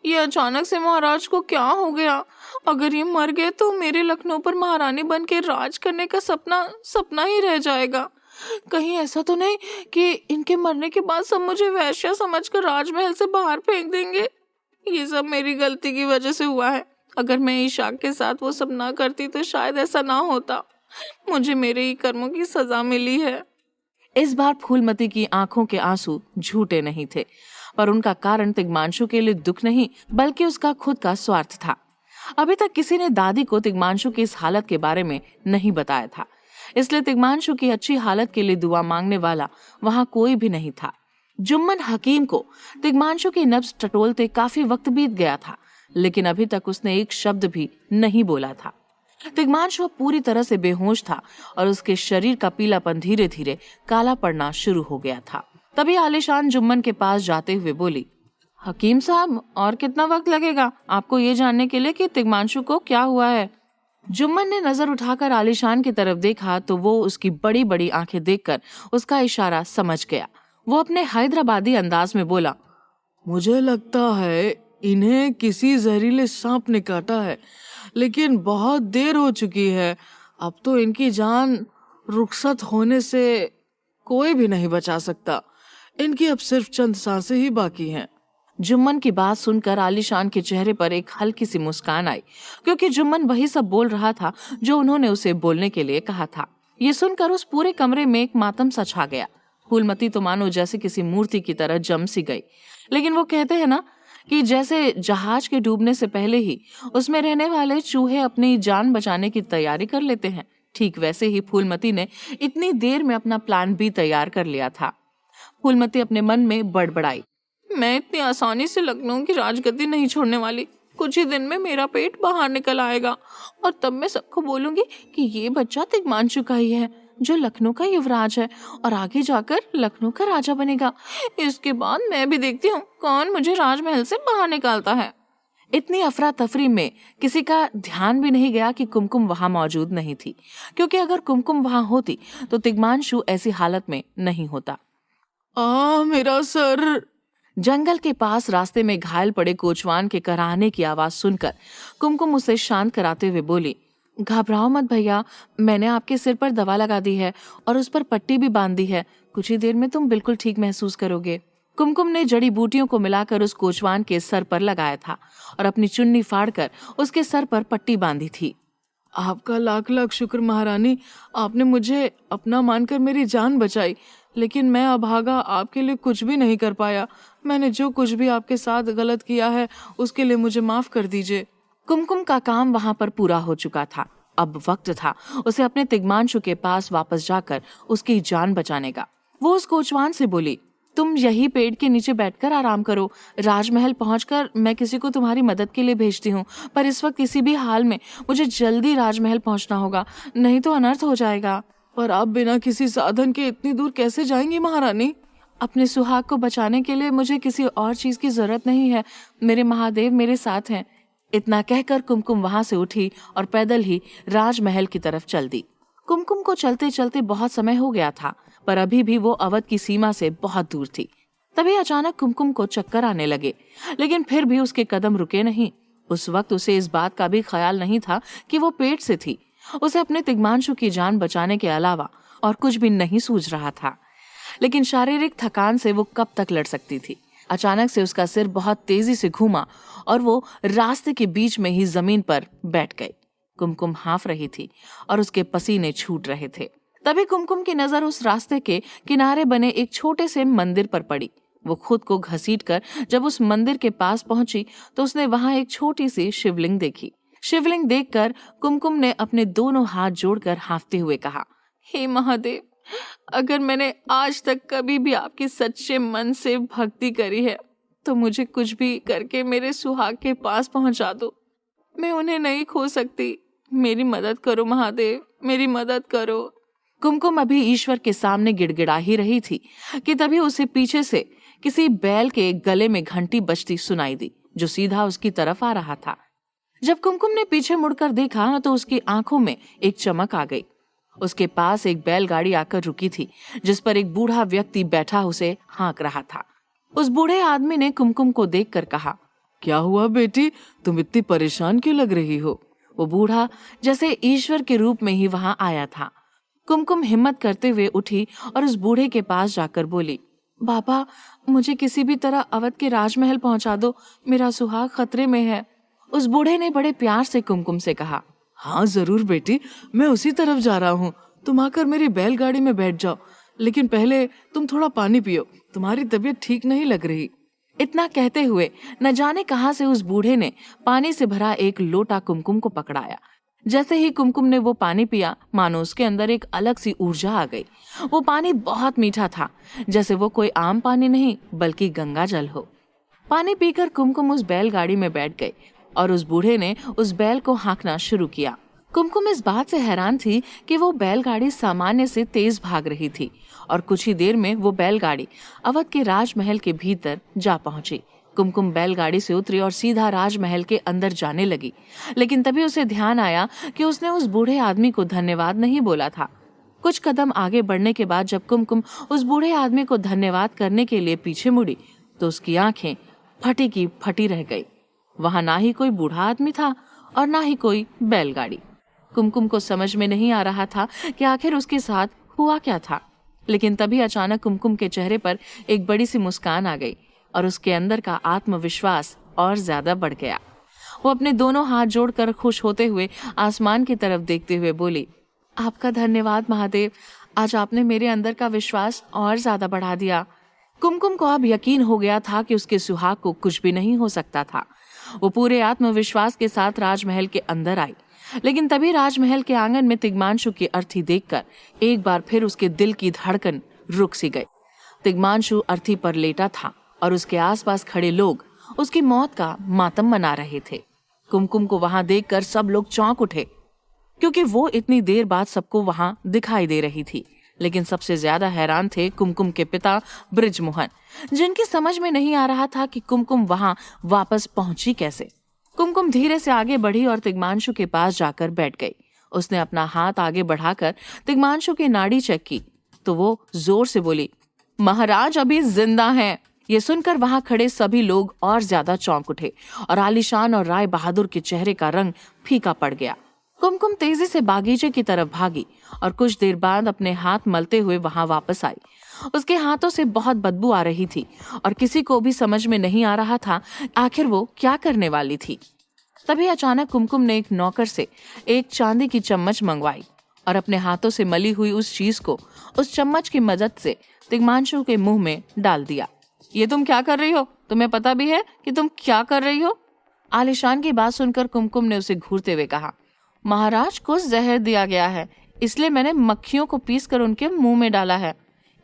ये अचानक से महाराज को क्या हो गया? अगर ये मर गए तो मेरे लखनऊ पर महारानी बन के राज करने का सपना ही रह जाएगा। कहीं ऐसा तो नहीं कि इनके मरने के बाद सब मुझे वैश्या समझकर राजमहल से बाहर फेंक देंगे। ये सब मेरी गलती की वजह से हुआ है। अगर मैं इशाक के साथ वो सब ना करती तो शायद ऐसा ना होता। मुझे मेरे ही कर्मों की सजा मिली है। इस बार फूलमती की आंखों के आंसू झूठे नहीं थे, पर उनका कारण तिग्मांशु के लिए दुख नहीं बल्कि उसका खुद का स्वार्थ था। अभी तक किसी ने दादी को तिग्मांशु की इस हालत के बारे में नहीं बताया था, इसलिए तिग्मांशु की अच्छी हालत के लिए दुआ मांगने वाला वहां कोई भी नहीं था। जुम्मन हकीम को तिग्मांशु की नब्ज टटोलते काफी वक्त बीत गया था, लेकिन अभी तक उसने एक शब्द भी नहीं बोला था। तिग्मांशु पूरी तरह से बेहोश था और उसके शरीर का पीलापन धीरे धीरे काला पड़ना शुरू हो गया था। तभी आलिशान जुम्मन के पास जाते हुए बोली, हकीम साहब, और कितना वक्त लगेगा आपको ये जानने के लिए कि तिग्मांशु को क्या हुआ है? जुम्मन ने नजर उठाकर आलिशान की तरफ देखा तो वो उसकी बड़ी बड़ी आंखें देखकर उसका इशारा समझ गया। वो अपने हैदराबादी अंदाज में बोला, मुझे लगता है इन्हें किसी जहरीले सांप ने काटा है, लेकिन बहुत देर हो चुकी है। अब तो इनकी जान रुखसत होने से कोई भी नहीं बचा सकता। इनकी अब सिर्फ चंद सांसें ही बाकी हैं। जुम्मन की बात सुनकर आलिशान के चेहरे पर एक हल्की सी मुस्कान आई, क्योंकि जुम्मन वही सब बोल रहा था जो उन्होंने उसे बोलने के लिए कहा था। ये सुनकर उस पूरे कमरे में एक मातम सा छा गया। फूलमती तो मानो जैसे किसी मूर्ति की तरह जम सी गई। लेकिन वो कहते हैं ना कि जैसे जहाज के डूबने से पहले ही उसमें रहने वाले चूहे अपनी जान बचाने की तैयारी कर लेते हैं, ठीक वैसे ही फूलमती ने इतनी देर में अपना प्लान भी तैयार कर लिया था। फूलमती अपने मन में बड़बड़ाई, मैं इतनी आसानी से लखनऊ की राजगद्दी नहीं छोड़ने वाली। कुछ ही दिन में मेरा पेट बाहर निकल आएगा और तब मैं सबको बोलूंगी कि ये बच्चा तिग्मांशु का ही है, जो लखनऊ का युवराज है और आगे जाकर लखनऊ का राजा बनेगा। इसके बाद मैं भी देखती हूँ कौन मुझे राजमहल से बाहर निकालता है। इतनी अफरा तफरी में किसी का ध्यान भी नहीं गया कि कुमकुम वहां मौजूद नहीं थी, क्योंकि अगर कुमकुम वहां होती तो तिग्मांशु ऐसी हालत में नहीं होता। मेरा सर। जंगल के पास रास्ते में घायल पड़े कोचवान के कराहने की आवाज सुनकर कुमकुम उसे शांत कराते हुए बोली, घबराओ मत भैया, मैंने आपके सिर पर दवा लगा दी है और उस पर पट्टी भी बांध दी है। कुछ ही देर में तुम बिल्कुल ठीक महसूस करोगे। कुमकुम ने जड़ी बूटियों को मिलाकर उस कोचवान के सर पर लगाया था और अपनी चुन्नी फाड़कर उसके सर पर पट्टी बांधी थी। आपका लाख लाख शुक्र महारानी, आपने मुझे अपना मानकर मेरी जान बचाई, लेकिन मैं अभागा आपके लिए कुछ भी नहीं कर पाया। मैंने जो कुछ भी आपके साथ गलत किया है उसके लिए मुझे माफ कर दीजिए। कुमकुम का काम वहां पर पूरा हो चुका था। अब वक्त था उसे अपने तिग्मांशु के पास वापस जाकर उसकी जान बचाने का। वो उस कोचवान से बोली, तुम यही पेड़ के नीचे बैठकर आराम करो। राजमहल पहुंचकर मैं किसी को तुम्हारी मदद के लिए भेजती हूँ, पर इस वक्त किसी भी हाल में मुझे जल्दी राजमहल पहुंचना होगा, नहीं तो अनर्थ हो जाएगा। पर आप बिना किसी साधन के इतनी दूर कैसे जाएंगी महारानी? अपने सुहाग को बचाने के लिए मुझे किसी और चीज की जरूरत नहीं है। मेरे महादेव मेरे साथ हैं। इतना कहकर कुमकुम वहां से उठी और पैदल ही राजमहल की तरफ चल दी। कुमकुम को चलते चलते बहुत समय हो गया था, पर अभी भी वो अवध की सीमा से बहुत दूर थी। तभी अचानक कुमकुम को चक्कर आने लगे, लेकिन फिर भी उसके कदम रुके नहीं। उस वक्त उसे इस बात का भी ख्याल नहीं था कि वो पेट से थी। उसे अपने तिग्मांशु की जान बचाने के अलावा और कुछ भी नहीं सूझ रहा था, लेकिन शारीरिक थकान से वो कब तक लड़ सकती थी। अचानक से उसका सिर बहुत तेजी से घूमा और वो रास्ते के बीच में ही जमीन पर बैठ गई। कुमकुम हाँफ रही थी और उसके पसीने छूट रहे थे। तभी कुमकुम की नजर उस रास्ते के किनारे बने एक छोटे से मंदिर पर पड़ी। वो खुद को घसीटकर जब उस मंदिर के पास पहुंची तो उसने वहां एक छोटी सी शिवलिंग देखी। शिवलिंग देखकर कुमकुम ने अपने दोनों हाथ जोड़कर हांफते हुए कहा, हे महादेव, अगर मैंने आज तक कभी भी आपके सच्चे मन से भक्ति करी है तो मुझे कुछ भी करके मेरे सुहाग के पास पहुंचा दो। मैं उन्हें नहीं खो सकती। मेरी मदद करो महादेव, मेरी मदद करो। कुमकुम अभी ईश्वर के सामने गिड़गिड़ा ही रही थी कि तभी उसे पीछे से किसी बैल के गले में घंटी बजती सुनाई दी, जो सीधा उसकी तरफ आ रहा था। जब कुमकुम ने पीछे मुड़कर देखा तो उसकी आंखों में एक चमक आ गई। उसके पास एक बैलगाड़ी आकर रुकी थी, जिस पर एक बूढ़ा व्यक्ति बैठा उसे हाँक रहा था। उस बूढ़े आदमी ने कुमकुम को देखकर कहा, क्या हुआ बेटी, तुम इतनी परेशान क्यों लग रही हो? वो बूढ़ा जैसे ईश्वर के रूप में ही वहां आया था। कुमकुम हिम्मत करते हुए उठी और उस बूढ़े के पास जाकर बोली, बाबा, मुझे किसी भी तरह अवध के राजमहल पहुंचा दो, मेरा सुहाग खतरे में है। उस बूढ़े ने बड़े प्यार से कुमकुम से कहा, हाँ जरूर बेटी, मैं उसी तरफ जा रहा हूँ, तुम आकर मेरी बैलगाड़ी में बैठ जाओ, लेकिन पहले तुम थोड़ा पानी पियो, तुम्हारी तबीयत ठीक नहीं लग रही। इतना कहते हुए न जाने कहां से उस बूढ़े ने पानी से भरा एक लोटा कुमकुम को पकड़ाया। जैसे ही कुमकुम ने वो पानी पिया, मानो उसके अंदर एक अलग सी ऊर्जा आ गई। वो पानी बहुत मीठा था, जैसे वो कोई आम पानी नहीं बल्कि गंगा जल हो। पानी पीकर कुमकुम उस बैलगाड़ी में बैठ गई और उस बूढ़े ने उस बैल को हाँकना शुरू किया। कुमकुम इस बात से हैरान थी कि वो बैलगाड़ी सामान्य से तेज भाग रही थी और कुछ ही देर में वो बैलगाड़ी अवध के राजमहल के भीतर जा पहुंची। कुमकुम बैलगाड़ी से उतरी और सीधा राजमहल के अंदर जाने लगी, लेकिन तभी उसे ध्यान आया कि उसने उस बूढ़े आदमी को धन्यवाद नहीं बोला था। कुछ कदम आगे बढ़ने के बाद जब कुमकुम उस बूढ़े आदमी को धन्यवाद करने के लिए पीछे मुड़ी तो उसकी आंखें फटी की फटी रह गई। वहां ना ही कोई बूढ़ा आदमी था और ना ही कोई बैलगाड़ी। कुमकुम को समझ में नहीं आ रहा था कि आखिर उसके साथ हुआ क्या था, लेकिन तभी अचानक कुमकुम के चेहरे पर एक बड़ी सी मुस्कान आ गई और उसके अंदर का आत्मविश्वास और ज्यादा बढ़ गया। वो अपने दोनों हाथ जोड़कर खुश होते हुए आसमान की तरफ देखते हुए बोली, आपका धन्यवाद महादेव, आज आपने मेरे अंदर का विश्वास और ज्यादा बढ़ा दिया। कुमकुम को अब यकीन हो गया था कि उसके सुहाग को कुछ भी नहीं हो सकता था। वो पूरे आत्मविश्वास के साथ राजमहल के अंदर आई, लेकिन तभी राजमहल के आंगन में तिग्मांशु की अर्थी देखकर एक बार फिर उसके दिल की धड़कन रुक सी गई। तिग्मांशु अर्थी पर लेटा था और उसके आसपास खड़े लोग उसकी मौत का मातम मना रहे थे। कुमकुम को वहां देखकर सब लोग चौंक उठे, क्योंकि वो इतनी देर बाद सबको वहां दिखाई दे रही थी। लेकिन सबसे ज्यादा हैरान थे कुमकुम के पिता बृजमोहन, जिनकी समझ में नहीं आ रहा था कि कुमकुम वहां वापस पहुंची कैसे। कुमकुम धीरे से आगे बढ़ी और तिग्मांशु के पास जाकर बैठ गई। उसने अपना हाथ आगे बढ़ाकर तिग्मांशु की नाड़ी चेक की तो वो जोर से बोली, महाराज अभी जिंदा हैं। ये सुनकर वहां खड़े सभी लोग और ज्यादा चौंक उठे और आलीशान और राय बहादुर के चेहरे का रंग फीका पड़ गया। कुमकुम तेजी से बागीचे की तरफ भागी और कुछ देर बाद अपने हाथ मलते हुए वहां वापस आई। उसके हाथों से बहुत बदबू आ रही थी और किसी को भी समझ में नहीं आ रहा था आखिर वो क्या करने वाली थी। तभी अचानक कुमकुम ने एक नौकर से एक चांदी की चम्मच मंगवाई और अपने हाथों से मली हुई उस चीज को उस चम्मच की मदद से तिग्मांशु के मुंह में डाल दिया। ये तुम क्या कर रही हो? तुम्हें पता भी है कि तुम क्या कर रही हो? आलिशान की बात सुनकर कुमकुम ने उसे घूरते हुए कहा, महाराज को जहर दिया गया है, इसलिए मैंने मक्खियों को पीस कर उनके मुंह में डाला है।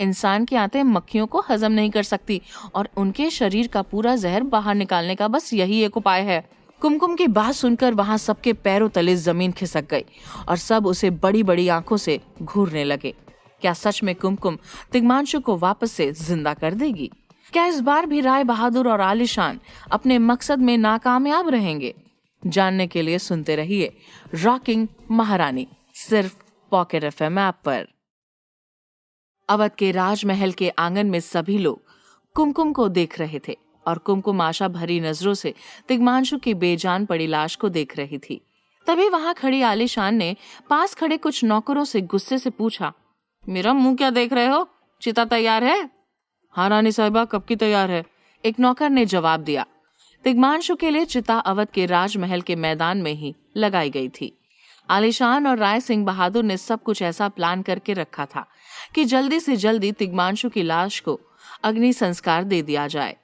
इंसान की आंतें मक्खियों को हजम नहीं कर सकती और उनके शरीर का पूरा जहर बाहर निकालने का बस यही एक उपाय है। कुमकुम की बात सुनकर वहां सबके पैरों तले जमीन खिसक गई और सब उसे बड़ी बड़ी आंखों से घूरने लगे। क्या सच में कुमकुम तिग्मांशु को वापस से जिंदा कर देगी? क्या इस बार भी राय बहादुर और आलिशान अपने मकसद में नाकामयाब रहेंगे? जानने के लिए सुनते रहिए रॉकिंग महारानी, सिर्फ पॉकेट एफएम ऐप पर। अवध के राजमहल के आंगन में सभी लोग कुमकुम को देख रहे थे और कुमकुम आशा भरी नजरों से तिग्मांशु की बेजान पड़ी लाश को देख रही थी। तभी वहां खड़ी आलिशान ने पास खड़े कुछ नौकरों से गुस्से से पूछा, मेरा मुंह क्या देख रहे हो? चिता तैयार है? हाँ रानी साहिबा, कब की तैयार है? एक नौकर ने जवाब दिया। तिग्मांशु के लिए चिता अवध के राजमहल के मैदान में ही लगाई गई थी। आलिशान और राय सिंह बहादुर ने सब कुछ ऐसा प्लान करके रखा था कि जल्दी से जल्दी तिग्मांशु की लाश को अग्नि संस्कार दे दिया जाए।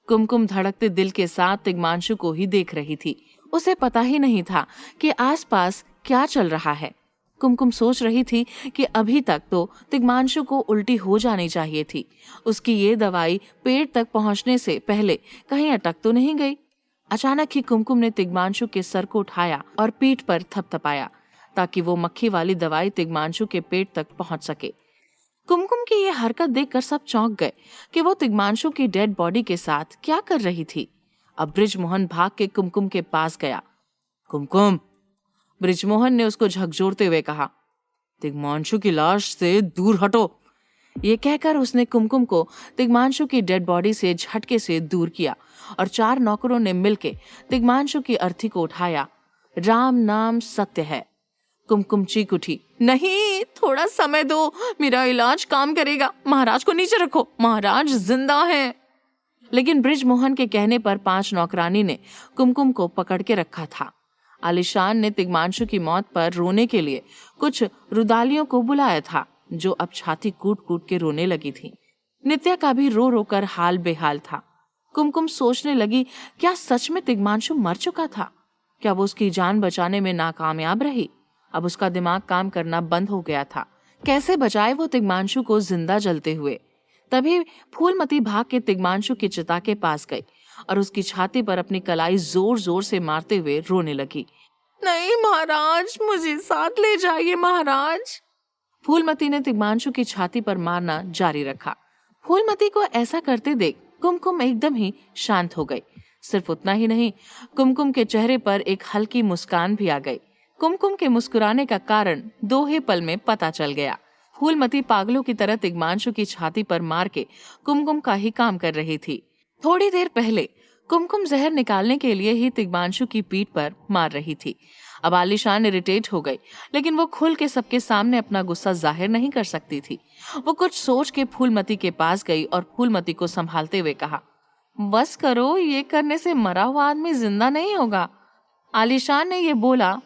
कुमकुम धड़कते दिल के साथ तिग्मांशु को ही देख रही थी। उसे पता ही नहीं था कि आसपास क्या चल रहा है। कुमकुम सोच रही थी कि अभी तक तो तिग्मांशु को उल्टी हो जानी चाहिए थी। उसकी ये दवाई पेट तक पहुंचने से पहले कहीं अटक तो नहीं गई। अचानक ही कुमकुम ने तिग्मांशु के सर को उठाया और पीठ पर थपथपाया ताकि वो मक्खी वाली दवाई तिग्मांशु के पेट तक पहुंच सके। कुमकुम की ये हरकत देखकर सब चौंक गए कि वो तिग्मांशु की डेड बॉडी के साथ क्या कर रही थी। अब बृजमोहन भाग के कुमकुम के पास गया। कुमकुम, बृजमोहन ने उसको झकझोरते हुए कहा, तिग्मांशु की लाश से दूर हटो। ये कहकर उसने कुमकुम को तिग्मांशु की डेड बॉडी से झटके से दूर किया और 4 नौकरों ने मिलके तिग्मांशु की अर्थी को उठाया। राम नाम सत्य है। कुमकुम चीख उठी, नहीं, थोड़ा समय दो, मेरा इलाज काम करेगा। महाराज को नीचे रखो, महाराज जिंदा हैं। लेकिन बृजमोहन के कहने पर 5 नौकरानी ने कुमकुम को पकड़ के रखा था। आलिशान ने तिग्मांशु की मौत पर रोने के लिए कुछ रुदालियों को बुलाया था, जो अब छाती कूट कूट के रोने लगी थी। नित्या का भी रो रो कर हाल बेहाल था। कुमकुम सोचने लगी, क्या सच में तिग्मांशु मर चुका था? क्या वो उसकी जान बचाने में नाकामयाब रही? अब उसका दिमाग काम करना बंद हो गया था। कैसे बचाए वो तिग्मांशु को जिंदा जलते हुए? तभी फूलमती भाग के तिग्मांशु की चिता के पास गई और उसकी छाती पर अपनी कलाई जोर जोर से मारते हुए रोने लगी। नहीं महाराज, मुझे साथ ले जाइए महाराज। फूलमती ने तिग्मांशु की छाती पर मारना जारी रखा। फूलमती को ऐसा करते देख कुमकुम एकदम ही शांत हो गई। सिर्फ उतना ही नहीं, कुमकुम के चेहरे पर एक हल्की मुस्कान भी आ गई। कुमकुम के मुस्कुराने का कारण 2 ही पल में पता चल गया। फूलमती पागलों की तरह तिग्मांशु की छाती पर मार के कुमकुम का ही काम कर रही थी। थोड़ी देर पहले कुमकुम जहर निकालने के लिए ही तिग्मांशु की पीठ पर मार रही थी। अब आलिशान इरिटेट हो गई, लेकिन वो खुल के सबके सामने अपना गुस्सा जाहिर नहीं कर सकती थी। वो कुछ सोच के फूलमती के पास गई और फूलमती को संभालते हुए कहा, बस करो, ये करने से मरा हुआ आदमी जिंदा नहीं होगा। आलिशान ने ये बोला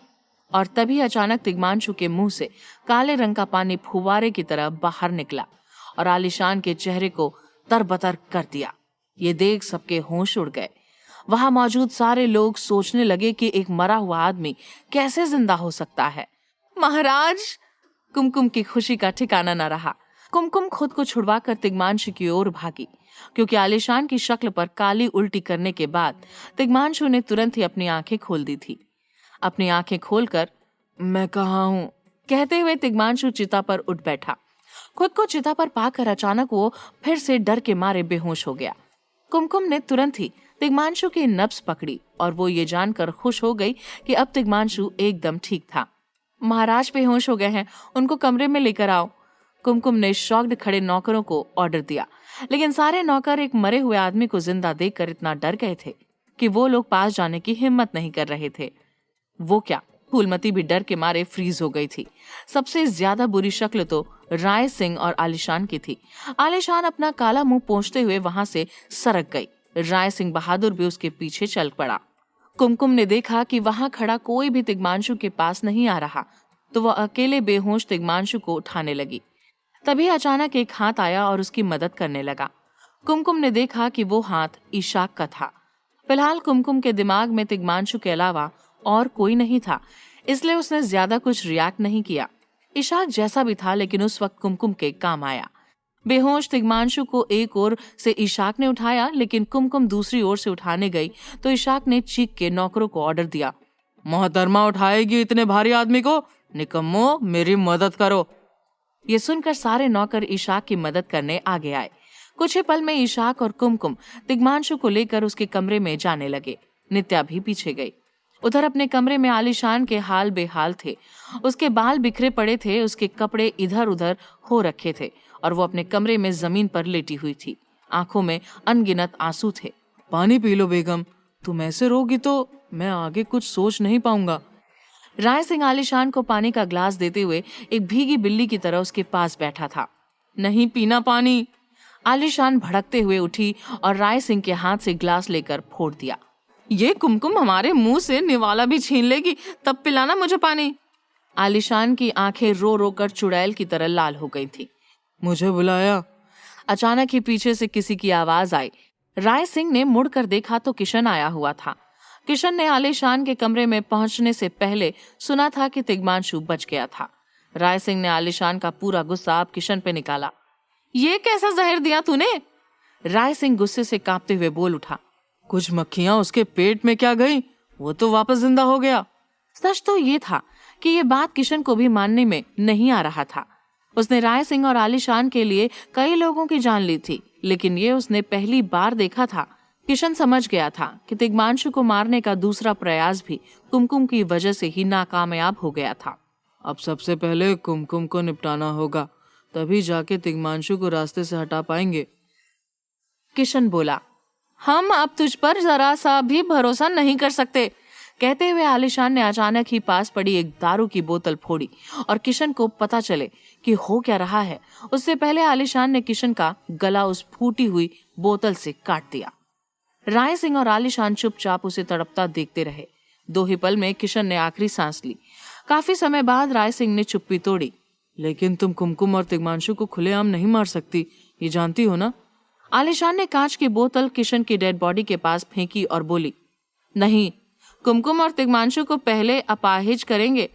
और तभी अचानक तिग्मांशु के मुंह से काले रंग का पानी फुवारे की तरह बाहर निकला और आलिशान के चेहरे को तरबतर कर दिया। ये देख सबके होश उड़ गए। वहां मौजूद सारे लोग सोचने लगे कि एक मरा हुआ आदमी कैसे जिंदा हो सकता है। महाराज! कुमकुम की खुशी का ठिकाना न रहा। कुमकुम खुद को छुड़वाकर तिग्मांशु की ओर भागी, क्योंकि आलिशान की शक्ल पर काली उल्टी करने के बाद तिग्मांशु ने तुरंत ही अपनी आंखें खोल दी थी। अपनी आंखें खोलकर मैं कहाँ हूँ कहते हुए तिग्मांशु चिता पर उठ बैठा। खुद को चिता पर पाकर अचानक वो फिर से डर के मारे बेहोश हो गया। कुमकुम ने तुरंत ही तिग्मांशु की नब्ज पकड़ी और वो ये जानकर खुश हो गई कि अब तिग्मांशु एकदम ठीक था। महाराज बेहोश हो गए हैं, उनको कमरे में लेकर आओ। कुमकुम ने शॉक्ड खड़े नौकरों को ऑर्डर दिया, लेकिन सारे नौकर एक मरे हुए आदमी को जिंदा देखकर इतना डर गए थे कि वो लोग पास जाने की हिम्मत नहीं कर रहे थे। वो क्या, फूलमती भी डर के मारे फ्रीज हो गई थी। सबसे ज्यादा बुरी शक्ल तो राय सिंह और आलिशान की थी। आलिशान अपना काला मुंह पोंछते हुए वहां से सरक गई। राय सिंह बहादुर भी उसके पीछे चल पड़ा। कुमकुम ने देखा कि वहां खड़ा कोई भी तिग्मांशु के पास नहीं आ रहा, तो वह अकेले बेहोश तिग्मांशु को उठाने लगी। तभी अचानक एक हाथ आया और उसकी मदद करने लगा। कुमकुम ने देखा कि वो हाथ इशाक का था। फिलहाल कुमकुम के दिमाग में तिग्मांशु के अलावा और कोई नहीं था, इसलिए उसने ज्यादा कुछ रिएक्ट नहीं किया। इशाक जैसा भी था, लेकिन उस वक्त कुमकुम के काम आया। बेहोश तिग्मांशु को एक ओर से इशाक ने उठाया, लेकिन कुमकुम दूसरी ओर से उठाने गई तो इशाक ने चीख के नौकरों को ऑर्डर दिया, मोहतरमा उठाएगी इतने भारी आदमी को? निकम्मो, मेरी मदद करो। ये सुनकर सारे नौकर इशाक की मदद करने आगे आए। कुछ ही पल में इशाक और कुमकुम तिग्मांशु को लेकर उसके कमरे में जाने लगे। नित्या भी पीछे गई। उधर अपने कमरे में आलिशान के हाल बेहाल थे। उसके बाल बिखरे पड़े थे, उसके कपड़े इधर उधर हो रखे थे और वो अपने कमरे में जमीन पर लेटी हुई थी। आंखों में अनगिनत आंसू थे। पानी पी लो बेगम, तुम ऐसे रोगी तो मैं आगे कुछ सोच नहीं पाऊंगा। राय सिंह आलिशान को पानी का ग्लास देते हुए एक भीगी बिल्ली की तरह उसके पास बैठा था। नहीं पीना पानी। आलिशान भड़कते हुए उठी और राय सिंह के हाथ से ग्लास लेकर फोड़ दिया। ये कुमकुम हमारे मुंह से निवाला भी छीन लेगी, तब पिलाना मुझे पानी। आलिशान की आंखें रो रो कर चुड़ैल की तरह लाल हो गई थी। मुझे बुलाया? अचानक ही पीछे से किसी की आवाज आई। राय सिंह ने मुड़कर देखा तो किशन आया हुआ था। किशन ने आलीशान के कमरे में पहुंचने से पहले सुना था कि तिग्मांशु बच गया था। राय सिंह ने आलीशान का पूरा गुस्सा अब किशन पे निकाला। ये कैसा जहर दिया तूने? राय सिंह गुस्से से कांपते हुए बोल उठा। कुछ मक्खियां उसके पेट में क्या गई, वो तो वापस जिंदा हो गया। सच तो ये था कि ये बात किशन को भी मानने में नहीं आ रहा था। उसने राय सिंह और आलीशान के लिए कई लोगों की जान ली थी, लेकिन ये उसने पहली बार देखा था। किशन समझ गया था कि तिग्मांशु को मारने का दूसरा प्रयास भी कुमकुम की वजह से ही नाकामयाब हो गया था। अब सबसे पहले कुमकुम को निपटाना होगा, तभी जाके तिग्मांशु को रास्ते से हटा पाएंगे। किशन बोला। हम अब तुझ पर जरा सा भी भरोसा नहीं कर सकते। कहते हुए आलीशान ने अचानक ही पास पड़ी एक दारू की बोतल फोड़ी और किशन को पता चले कि हो क्या रहा है उससे पहले आलीशान ने किशन का गला उस फूटी हुई बोतल से काट दिया। राय सिंह और आलीशान चुपचाप उसे तड़पता देखते रहे। दो ही पल में किशन ने आखिरी सांस ली। काफी समय बाद राय सिंह ने चुप्पी तोड़ी। लेकिन तुम कुमकुम और तिग्मांशु को खुलेआम नहीं मार सकती, ये जानती हो ना? आलीशान ने कांच की बोतल किशन की डेड बॉडी के पास फेंकी और बोली, नहीं, कुमकुम और तिग्मांशु को पहले अपाहिज करेंगे।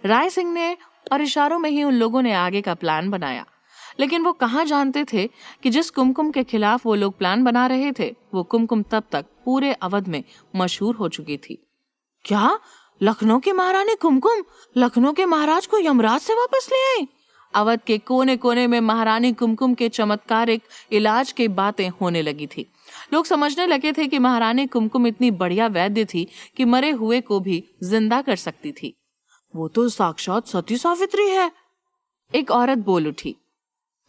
राय सिंह ने और इशारों में ही उन लोगों ने आगे का प्लान बनाया, लेकिन वो कहाँ जानते थे कि जिस कुमकुम के खिलाफ वो लोग प्लान बना रहे थे वो कुमकुम तब तक पूरे अवध में मशहूर हो चुकी थी। क्या लखनऊ की महारानी कुमकुम लखनऊ के महाराज को यमराज से वापस ले आई? अवध के कोने कोने में महारानी कुमकुम के चमत्कारिक इलाज की बातें होने लगी थी। लोग समझने लगे थे कि महारानी कुमकुम इतनी बढ़िया वैद्य थी कि मरे हुए को भी जिंदा कर सकती थी। वो तो साक्षात सती सावित्री है, एक औरत बोल उठी।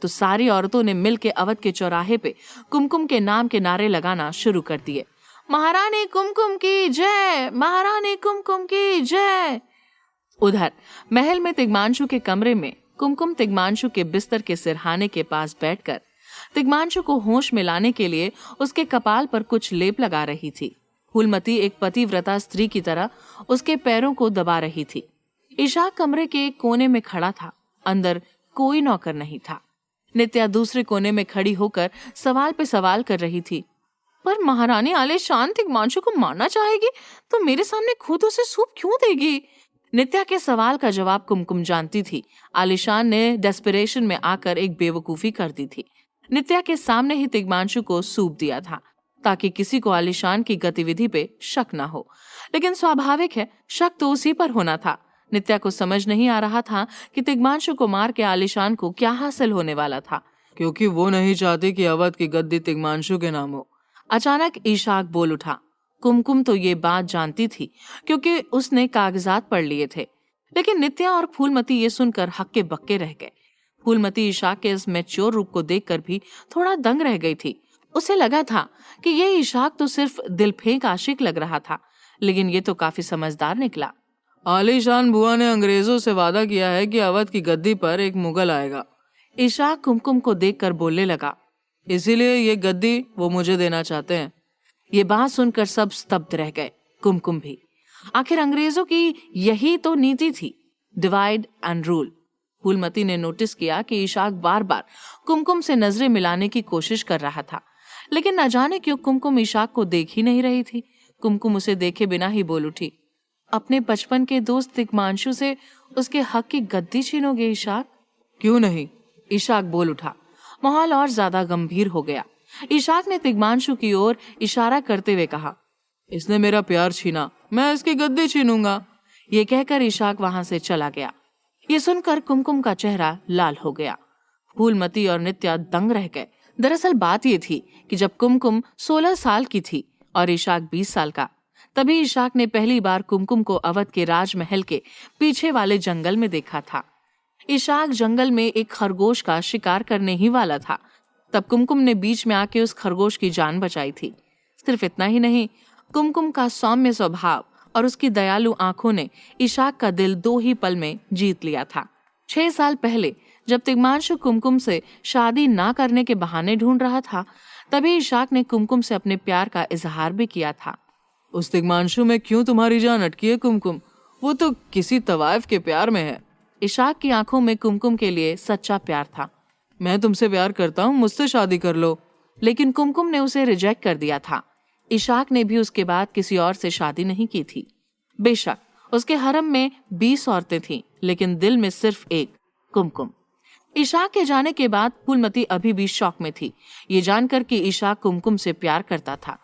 तो सारी औरतों ने मिलकर अवध के चौराहे पे कुमकुम के नाम के नारे लगाना शुरू कर दिए। महारानी कुमकुम की जय, महारानी कुमकुम की जय। उधर महल में तिग्मांशु के कमरे में कुमकुम तिग्मांशु के बिस्तर के सिरहाने के पास बैठकर तिग्मांशु को होश में लाने के लिए उसके कपाल पर कुछ लेप लगा रही थी। फूलमती एक पतिव्रता स्त्री की तरह उसके पैरों को दबा रही थी। इशाक कमरे के एक कोने में खड़ा था। अंदर कोई नौकर नहीं था। नित्या दूसरे कोने में खड़ी होकर सवाल पे सवाल कर रही थी। पर महारानी आलीशान तिग्मांशु को मारना चाहेगी तो मेरे सामने खुद उसे सूप क्यों देगी? नित्या के सवाल का जवाब कुमकुम जानती थी। आलीशान ने डेस्परेशन में आकर एक बेवकूफी कर दी थी। नित्या के सामने ही तिग्मांशु को सूप दिया था ताकि किसी को आलीशान की गतिविधि पे शक ना हो। लेकिन स्वाभाविक है, शक तो उसी पर होना था। नित्या को समझ नहीं आ रहा था कि तिग्मांशु को मार के आलीशान को क्या हासिल होने वाला था, क्योंकि वो नहीं चाहती कि अवध की गद्दी तिग्मांशु के नाम हो। अचानक इशाक बोल उठा। कुमकुम तो ये बात जानती थी क्योंकि उसने कागजात पढ़ लिए थे, लेकिन नित्या और फूलमती ये सुनकर हक्के बक्के रह गए। फूलमती इशाक के इस मैच्योर रूप को देखकर भी थोड़ा दंग रह गई थी। उसे लगा था कि ये इशाक तो सिर्फ दिलफेंक आशिक लग रहा था, लेकिन ये तो काफी समझदार निकला। आलीशान बुआ ने अंग्रेजों से वादा किया है कि अवध की गद्दी पर एक मुगल आएगा। इशाक कुमकुम को देखकर बोलने लगा। इसीलिए ये गद्दी वो मुझे देना चाहते हैं। ये बात सुनकर सब स्तब्ध रह गए, कुमकुम भी। आखिर अंग्रेजों की यही तो नीति थी, डिवाइड एंड रूल। फूलमती ने नोटिस किया कि इशाक बार बार कुमकुम से नजरें मिलाने की कोशिश कर रहा था, लेकिन न जाने क्यों कुमकुम इशाक को देख ही नहीं रही थी। कुमकुम उसे देखे बिना ही बोल उठी। अपने बचपन के दोस्त तिग्मांशु से उसके हक की गद्दी छीनोगे इशाक? क्यों नहीं, इशाक बोल उठा। माहौल और ज्यादा गंभीर हो गया। इशाक ने तिग्मांशु की ओर इशारा करते हुए कहा, इसने मेरा प्यार छीना, मैं इसकी गद्दी छीनूंगा। ये कहकर इशाक वहां से चला गया। ये सुनकर कुमकुम का चेहरा लाल हो गया। फूलमती और नित्या दंग रह गए। दरअसल बात ये थी कि जब कुमकुम 16 साल की थी और इशाक 20 साल का, तभी इशाक ने पहली बार कुमकुम को अवध के राजमहल के पीछे वाले जंगल में देखा था। इशाक जंगल में एक खरगोश का शिकार करने ही वाला था। तब कुमकुम ने बीच में आके उस खरगोश की जान बचाई थी। सिर्फ इतना ही नहीं, कुमकुम का सौम्य स्वभाव और उसकी दयालु आंखों ने इशाक का दिल 2 ही पल में जीत लिया था। 6 साल पहले जब तिग्मांशु कुमकुम से शादी ना करने के बहाने ढूंढ रहा था, तभी इशाक ने कुमकुम से अपने प्यार का इजहार भी किया था। उस तिग्मांशु में क्यों तुम्हारी जान अटकी है कुमकुम? वो तो किसी तवाइफ के प्यार में है। इशाक की आंखों में कुमकुम के लिए सच्चा प्यार था। मैं तुमसे प्यार करता हूँ, मुझसे शादी कर लो। लेकिन कुमकुम ने उसे रिजेक्ट कर दिया था। इशाक ने भी उसके बाद किसी और से शादी नहीं की थी। बेशक उसके हरम में 20 औरतें थीं, लेकिन दिल में सिर्फ एक, कुमकुम। इशाक के जाने के बाद फूलमती अभी भी शौक में थी, ये जानकर कि इशाक कुमकुम से प्यार करता था।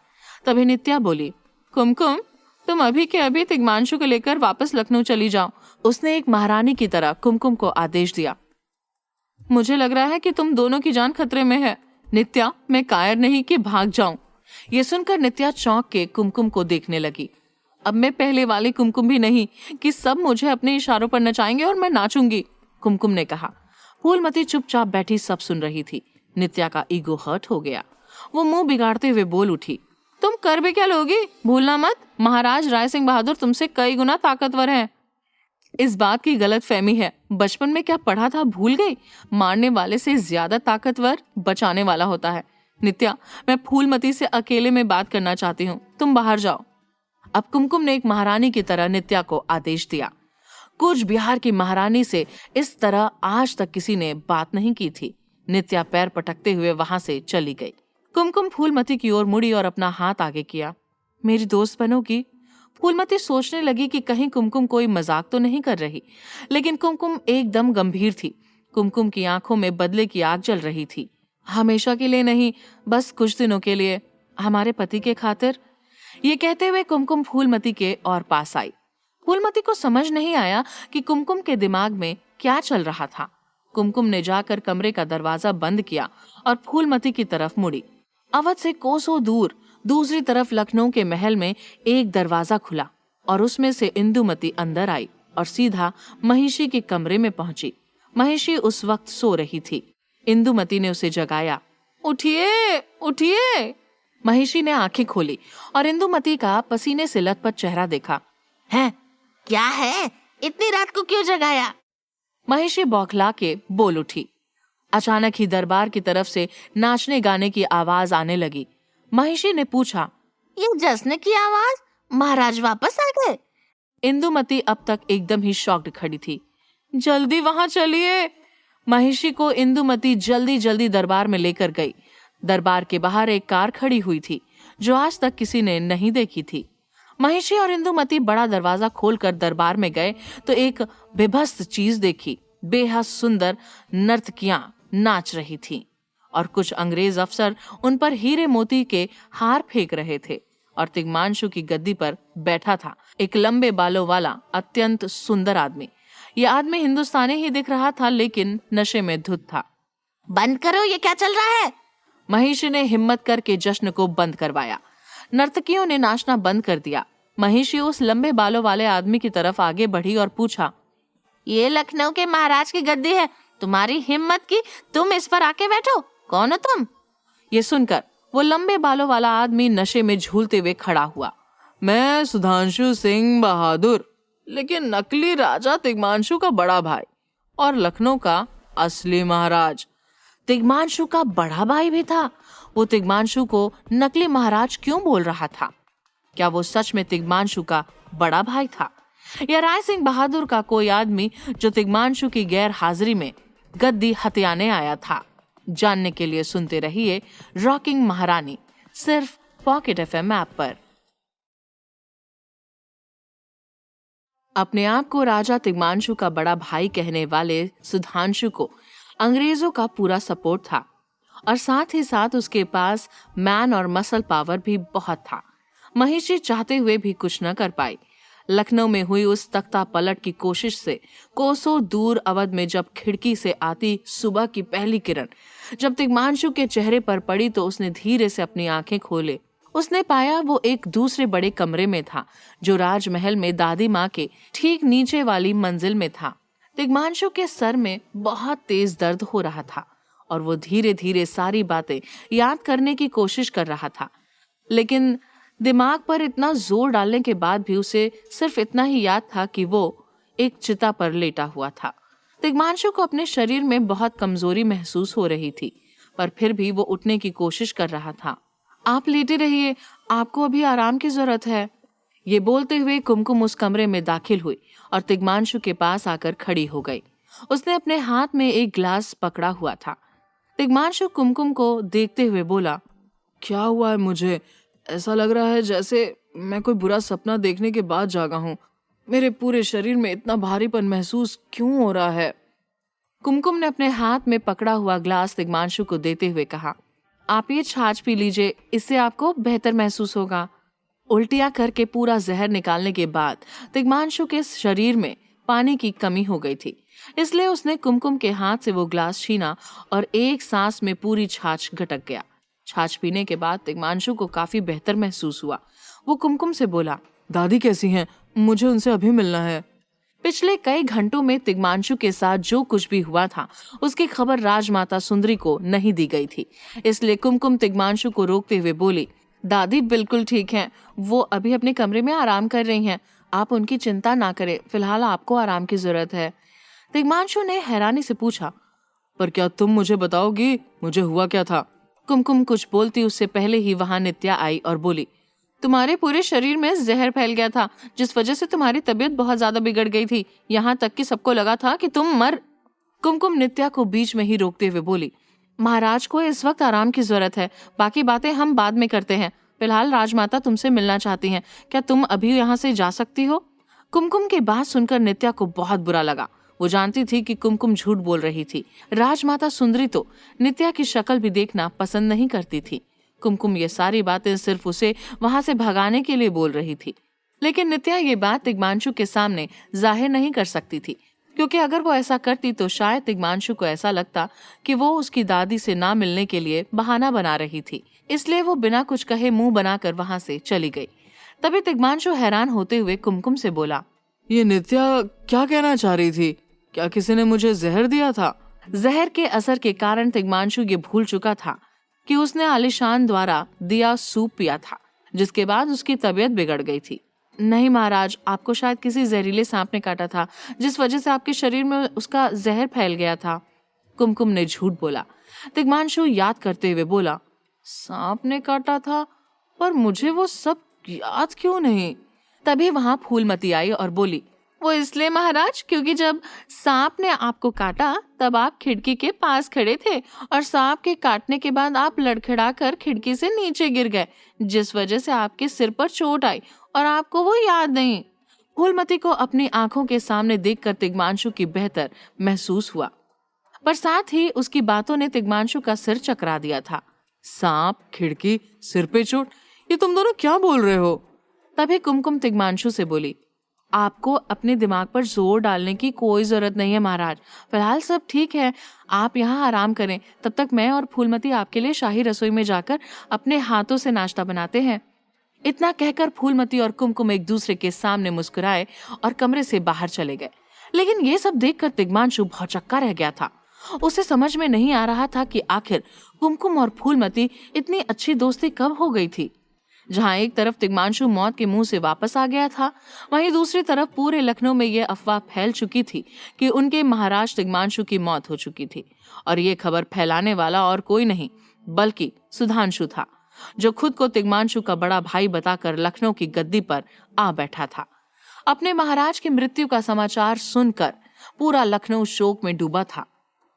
तभी नित्या बोली, कुमकुम, तुम अभी के अभी तिग्मांशु को लेकर वापस लखनऊ चली जाओ। उसने एक महारानी की तरह कुमकुम को आदेश दिया। मुझे लग रहा है कि तुम दोनों की जान खतरे में है। नित्या, मैं कायर नहीं कि भाग जाऊं। ये सुनकर नित्या चौंक के कुमकुम को देखने लगी। अब मैं पहले वाली कुमकुम भी नहीं कि सब मुझे अपने इशारों पर नचाएंगे और मैं नाचूंगी, कुमकुम ने कहा। फूलमती चुपचाप बैठी सब सुन रही थी। नित्या का ईगो हर्ट हो गया। वो मुंह बिगाड़ते हुए बोल उठी, तुम कर भी क्या लोगी? भूलना मत, महाराज राय सिंह बहादुर तुमसे कई गुना ताकतवर हैं। इस बात की गलत फहमी है। बचपन में क्या पढ़ा था भूल गई? मारने वाले से ज्यादा ताकतवर बचाने वाला होता है। नित्या, मैं फूलमती से अकेले में बात करना चाहती हूँ, तुम बाहर जाओ। अब कुमकुम ने एक महारानी की तरह नित्या को आदेश दिया। कूच बिहार की महारानी से इस तरह आज तक किसी ने बात नहीं की थी। नित्या पैर पटकते हुए वहां से चली गई। कुमकुम फूलमती की ओर मुड़ी और अपना हाथ आगे किया। मेरी दोस्त बनोगी? फूलमती सोचने लगी कि कहीं कुमकुम कोई मजाक तो नहीं कर रही, लेकिन कुमकुम एकदम गंभीर थी। कुमकुम की आंखों में बदले की आग जल रही थी। हमेशा के लिए नहीं, बस कुछ दिनों के लिए, हमारे पति के खातिर। ये कहते हुए कुमकुम फूलमती के और पास आई। फूलमती को समझ नहीं आया कि कुमकुम के दिमाग में क्या चल रहा था। कुमकुम ने जाकर कमरे का दरवाजा बंद किया और फूलमती की तरफ मुड़ी। अवध से कोसों दूर दूसरी तरफ लखनऊ के महल में एक दरवाजा खुला और उसमें से इंदुमती अंदर आई और सीधा महिषी के कमरे में पहुंची। महिषी उस वक्त सो रही थी। इंदुमती ने उसे जगाया। उठिए, उठिए। महिषी ने आंखें खोली और इंदुमती का पसीने से लथपथ चेहरा देखा। है, क्या है? इतनी रात को क्यों जगाया? महिषी बौखला के बोल उठी। अचानक ही दरबार की तरफ से नाचने गाने की आवाज आने लगी। महिषी ने पूछा, ये जश्न की आवाज? महाराज वापस आ गए? इंदुमती अब तक एकदम ही शॉक्ड खड़ी थी। जल्दी वहां चलिए। महिषी को इंदुमती जल्दी जल्दी दरबार में लेकर गई। दरबार के बाहर एक कार खड़ी हुई थी जो आज तक किसी ने नहीं देखी थी। महिषी और इंदुमती बड़ा दरवाजा खोलकर दरबार में गए तो एक बेभत्स चीज देखी। बेहद सुंदर नर्तकियां नाच रही थीं और कुछ अंग्रेज अफसर उन पर हीरे मोती के हार फेंक रहे थे और तिग्मांशु की गद्दी पर बैठा था एक लंबे बालों वाला अत्यंत सुंदर आदमी। यह आदमी हिंदुस्तानी ही दिख रहा था, लेकिन नशे में धुत था। बंद करो, ये क्या चल रहा है? महिषी ने हिम्मत करके जश्न को बंद करवाया। नर्तकियों ने नाचना बंद कर दिया। महिषी उस लंबे बालों वाले आदमी की तरफ आगे बढ़ी और पूछा, ये लखनऊ के महाराज की गद्दी है, तुम्हारी हिम्मत की तुम इस पर आके बैठो, कौन हो तुम? ये सुनकर वो लंबे बालों वाला आदमी नशे में झूलते हुए खड़ा हुआ। मैं सुधांशु सिंह बहादुर, लेकिन नकली राजा तिग्मांशु का बड़ा भाई और लखनऊ का असली महाराज। तिग्मांशु का बड़ा भाई भी था। वो तिग्मांशु को नकली महाराज क्यों बोल रहा था? क्या वो सच में तिग्मांशु का बड़ा भाई था या राय सिंह बहादुर का कोई आदमी जो तिग्मांशु की गैर हाजिरी में गद्दी हथियाने आया था? जानने के लिए सुनते रहिए रॉकिंग महारानी, सिर्फ पॉकेट एफएम ऐप पर। अपने आप को राजा तिग्मांशु का बड़ा भाई कहने वाले सुधांशु को अंग्रेजों का पूरा सपोर्ट था और साथ ही साथ उसके पास मैन और मसल पावर भी बहुत था। महिषी चाहते हुए भी कुछ न कर पाई। लखनऊ में हुई उस तख्ता पलट की कोशिश से कोसों दूर अवध में जब खिड़की से आती सुबह की पहली किरण जब तिग्मांशु के चेहरे पर पड़ी तो उसने धीरे से अपनी आंखें खोले। उसने पाया वो एक दूसरे बड़े कमरे में था जो राजमहल में दादी माँ के ठीक नीचे वाली मंजिल में था। तिग्मांशु के सर में बहुत तेज दर्द हो रहा था और वो धीरे धीरे सारी बातें याद करने की कोशिश कर रहा था, लेकिन दिमाग पर इतना जोर डालने के बाद भी उसे सिर्फ इतना ही याद था कि वो एक चिता पर लेटा हुआ था। तिग्मांशु को अपने शरीर में बहुत कमजोरी महसूस हो रही थी, पर फिर भी वो उठने की कोशिश कर रहा था। आप लेटे रहिए, आपको अभी आराम की जरूरत है। ये बोलते हुए कुमकुम उस कमरे में दाखिल हुई और तिग्मांशु के पास आकर खड़ी हो गई। उसने अपने हाथ में एक गिलास पकड़ा हुआ था। तिग्मांशु कुमकुम को देखते हुए बोला, क्या हुआ है मुझे? ऐसा लग रहा है जैसे मैं कोई बुरा सपना देखने के बाद जागा हूँ। मेरे पूरे शरीर में इतना भारीपन महसूस क्यों हो रहा है? कुमकुम ने अपने हाथ में पकड़ा हुआ ग्लास तिग्मांशु को देते हुए कहा, आप ये छाछ पी लीजिए, इससे आपको बेहतर महसूस होगा। उल्टियां करके पूरा जहर निकालने के बाद तिग्मांशु के शरीर में पानी की कमी हो गई थी, इसलिए उसने कुमकुम के हाथ से वो ग्लास छीना और एक सांस में पूरी छाछ गटक गया। छाछ पीने के बाद तिग्मांशु को काफी बेहतर महसूस हुआ। वो कुमकुम से बोला, दादी कैसी हैं? मुझे उनसे अभी मिलना है। पिछले कई घंटों में तिग्मांशु के साथ जो कुछ भी हुआ था उसकी खबर राजमाता सुंदरी को नहीं दी गई थी, इसलिए कुमकुम तिग्मांशु को रोकते हुए बोली, दादी बिल्कुल ठीक हैं, वो अभी अपने कमरे में आराम कर रही हैं, आप उनकी चिंता ना करें, फिलहाल आपको आराम की जरूरत है। तिग्मांशु ने हैरानी से पूछा, पर क्या तुम मुझे बताओगी मुझे हुआ क्या था? कुमकुम कुछ बोलती उससे पहले ही वहां नित्या आई और बोली, तुम्हारे पूरे शरीर में जहर फैल गया था, जिस वजह से तुम्हारी तबीयत बहुत ज्यादा बिगड़ गई थी, यहाँ तक कि सबको लगा था कि तुम मर। कुमकुम नित्या को बीच में ही रोकते हुए बोली, महाराज को इस वक्त आराम की जरूरत है, बाकी बातें हम बाद में करते हैं, फिलहाल राजमाता तुमसे मिलना चाहती हैं, क्या तुम अभी यहाँ से जा सकती हो? कुमकुम की बात सुनकर नित्या को बहुत बुरा लगा। वो जानती थी कि कुमकुम झूठ बोल रही थी। राजमाता सुंदरी तो नित्या की शक्ल भी देखना पसंद नहीं करती थी। कुमकुम ये सारी बातें सिर्फ उसे वहां से भगाने के लिए बोल रही थी, लेकिन नित्या ये बात तिग्मांशु के सामने जाहिर नहीं कर सकती थी, क्योंकि अगर वो ऐसा करती तो शायद तिग्मांशु को ऐसा लगता कि वो उसकी दादी से ना मिलने के लिए बहाना बना रही थी। इसलिए वो बिना कुछ कहे मुंह बनाकर वहां से चली गई। तभी तिग्मांशु हैरान होते हुए कुमकुम से बोला, ये नित्या क्या कहना चाह रही थी? क्या किसी ने मुझे जहर दिया था? जहर के असर के कारण तिग्मांशु ये भूल चुका था कि उसने आलिशान द्वारा दिया सूप पिया था, जिसके बाद उसकी तबीयत बिगड़ गई थी। नहीं महाराज, आपको शायद किसी जहरीले सांप ने काटा था, जिस वजह से आपके शरीर में उसका जहर फैल गया था। कुमकुम ने झूठ बोला। तिग्मांशु याद करते हुए बोला, सांप ने काटा था, पर मुझे वो सब याद क्यों नहीं? तभी वहां फूलमती आई और बोली, वो इसलिए महाराज क्योंकि जब सांप ने आपको काटा तब आप खिड़की के पास खड़े थे और सांप के काटने के बाद आप लड़खड़ाकर खिड़की से नीचे गिर गए, जिस वजह से आपके सिर पर चोट आई और आपको वो याद नहीं। फूलमती को अपनी आंखों के सामने देखकर तिग्मांशु की बेहतर महसूस हुआ, पर साथ ही उसकी बातों ने तिग्मांशु का सिर चकरा दिया था। सांप, खिड़की, सिर पे चोट, ये तुम दोनों क्या बोल रहे हो? तभी कुमकुम तिग्मांशु से बोली, आपको अपने दिमाग पर जोर डालने की कोई जरूरत नहीं है महाराज, फिलहाल सब ठीक है, आप यहाँ आराम करें, तब तक मैं और फूलमती आपके लिए शाही रसोई में जाकर अपने हाथों से नाश्ता बनाते हैं। इतना कहकर फूलमती और कुमकुम एक दूसरे के सामने मुस्कुराए और कमरे से बाहर चले गए। लेकिन ये सब देखकर तिग्मांशु भौचक्का रह गया था। उसे समझ में नहीं आ रहा था कि आखिर कुमकुम और फूलमती इतनी अच्छी दोस्ती कब हो गई थी। जहां एक तरफ तिग्मांशु मौत के मुंह से वापस आ गया था, वहीं दूसरी तरफ पूरे लखनऊ में ये अफवाह फैल चुकी थी कि उनके महाराज तिग्मांशु की मौत हो चुकी थी, और ये खबर फैलाने वाला और कोई नहीं बल्कि सुधांशु था, जो खुद को तिग्मांशु का बड़ा भाई बताकर लखनऊ की गद्दी पर आ बैठा था। अपने महाराज की मृत्यु का समाचार सुनकर पूरा लखनऊ शोक में डूबा था।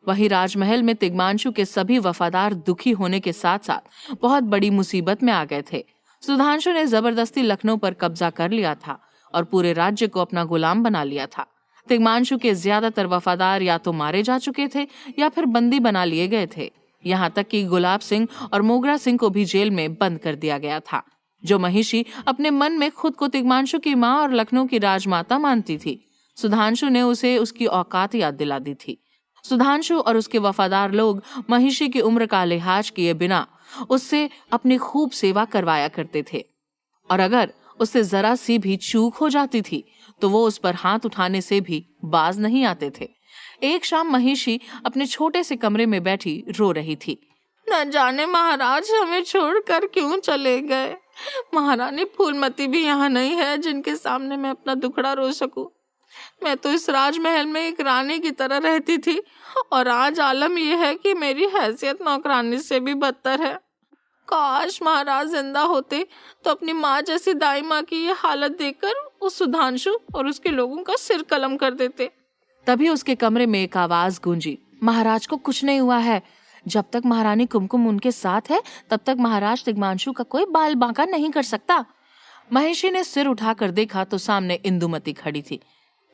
वहीं राजमहल में तिग्मांशु के सभी वफादार दुखी होने के साथ साथ बहुत बड़ी मुसीबत में आ गए थे। सुधांशु ने जबरदस्ती लखनऊ पर कब्जा कर लिया था और पूरे राज्य को अपना गुलाम बना लिया था। तिग्मांशु के ज्यादातर वफादार या तो मारे जा चुके थे या फिर बंदी बना लिए गए थे। यहाँ तक कि गुलाब सिंह और मोगरा सिंह को भी जेल में बंद कर दिया गया था, जो महिषी अपने मन में खुद को तिग्मांशु की माँ और लखनऊ की राजमाता मानती थी। सुधांशु ने उसे उसकी औकात याद दिला दी थी। सुधांशु और उसके वफादार लोग महिषी की उम्र का लिहाज किए बिना उससे अपनी खूब सेवा करवाया करते थे, और अगर उससे जरा सी भी चूक हो जाती थी तो वो उस पर हाथ उठाने से भी बाज नहीं आते थे। एक शाम महिषी अपने छोटे से कमरे में बैठी रो रही थी। न जाने महाराज हमें छोड़कर क्यों चले गए। महारानी फूलमती भी यहाँ नहीं है जिनके सामने मैं अपना दुखड़ा रो सकूं। मैं तो इस राजमहल में एक रानी की तरह रहती थी, और आज आलम यह है कि मेरी हैसियत नौकरानी से भी बदतर है। काश महाराज जिंदा होते तो अपनी माँ जैसी दाई माँ की ये हालत देखकर उस सुधांशु और उसके लोगों का सिर कलम कर देते। तभी उसके कमरे में एक आवाज गूंजी, महाराज को कुछ नहीं हुआ है। जब तक महारानी कुमकुम उनके साथ है तब तक महाराज तिग्मांशु का कोई बाल बांका नहीं कर सकता। महिषी ने सिर उठाकर देखा तो सामने इंदुमती खड़ी थी।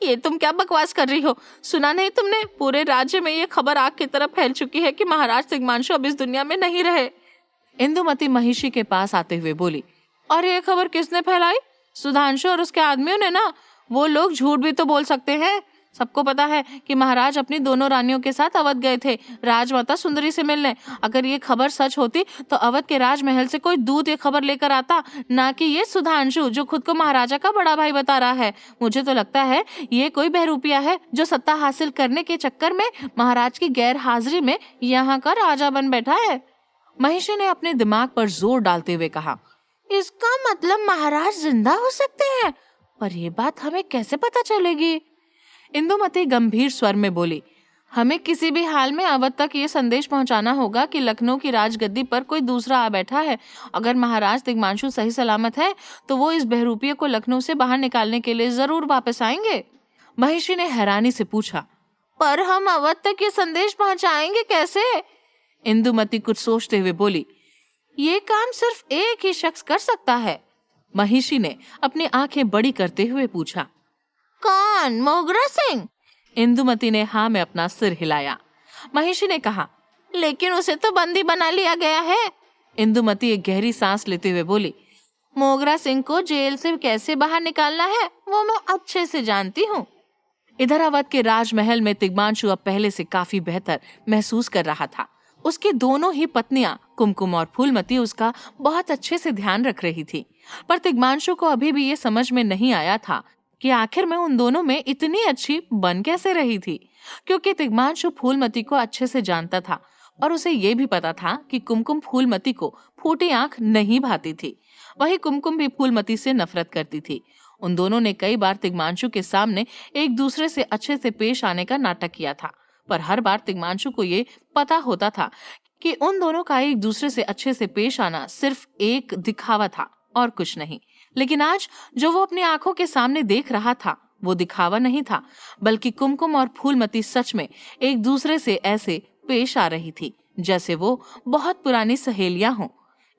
ये तुम क्या बकवास कर रही हो? सुना नहीं तुमने? पूरे राज्य में ये खबर आग की तरह फैल चुकी है कि महाराज तिग्मांशु अब इस दुनिया में नहीं रहे। इंदुमती महिषी के पास आते हुए बोली, और ये खबर किसने फैलाई? सुधांशु और उसके आदमियों ने ना। वो लोग झूठ भी तो बोल सकते हैं। सबको पता है कि महाराज अपनी दोनों रानियों के साथ अवध गए थे राजमाता सुंदरी से मिलने। अगर ये खबर सच होती तो अवध के राजमहल से कोई दूत ये खबर लेकर आता, ना कि ये सुधांशु जो खुद को महाराजा का बड़ा भाई बता रहा है। मुझे तो लगता है ये कोई बहरूपिया है जो सत्ता हासिल करने के चक्कर में महाराज की गैर हाजिरी में यहाँ का राजा बन बैठा है। महिषी ने अपने दिमाग पर जोर डालते हुए कहा, इसका मतलब महाराज जिंदा हो सकते हैं? पर ये बात हमें कैसे पता चलेगी? इंदुमती गंभीर स्वर में बोली, हमें किसी भी हाल में अवध तक ये संदेश पहुंचाना होगा कि लखनऊ की राजगद्दी पर कोई दूसरा आ बैठा है। अगर महाराज तिग्मांशु सही सलामत है तो वो इस बहरूपिये को लखनऊ से बाहर निकालने के लिए जरूर वापस आएंगे। महिषी ने हैरानी से पूछा, पर हम अवध तक ये संदेश पहुंचाएंगे कैसे? इंदुमती कुछ सोचते हुए बोली, ये काम सिर्फ एक ही शख्स कर सकता है। महिषी ने अपनी आंखें बड़ी करते हुए पूछा, कौन? मोगरा सिंह? इंदुमती ने हाँ में अपना सिर हिलाया। महिषी ने कहा, लेकिन उसे तो बंदी बना लिया गया है। इंदुमती एक गहरी सांस लेते हुए बोली, मोगरा सिंह को जेल से कैसे बाहर निकालना है वो मैं अच्छे से जानती हूँ। इधर अवध के राजमहल में तिग्मांशु अब पहले से काफी बेहतर महसूस कर रहा था। उसकी दोनों ही पत्नियां कुमकुम और फूलमती उसका बहुत अच्छे से ध्यान रख रही थी, पर तिग्मांशु को अभी भी ये समझ में नहीं आया था कि आखिर में उन दोनों में इतनी अच्छी बन कैसे रही थी, क्योंकि तिग्मांशु फूलमती को अच्छे से जानता था और उसे ये भी पता था कि कुमकुम फूलमती को फूटी आंख नहीं भाती थी। वही कुमकुम भी फूलमती से नफरत करती थी। उन दोनों ने कई बार तिग्मांशु के सामने एक दूसरे से अच्छे से पेश आने का नाटक किया था, पर हर बार तिग्मांशु को ये पता होता था कि उन दोनों का एक दूसरे से अच्छे से पेश आना सिर्फ एक दिखावा था और कुछ नहीं। लेकिन आज जो वो अपनी आंखों के सामने देख रहा था वो दिखावा नहीं था, बल्कि कुमकुम और फूलमती सच में एक दूसरे से ऐसे पेश आ रही थी जैसे वो बहुत पुरानी सहेलियां हों।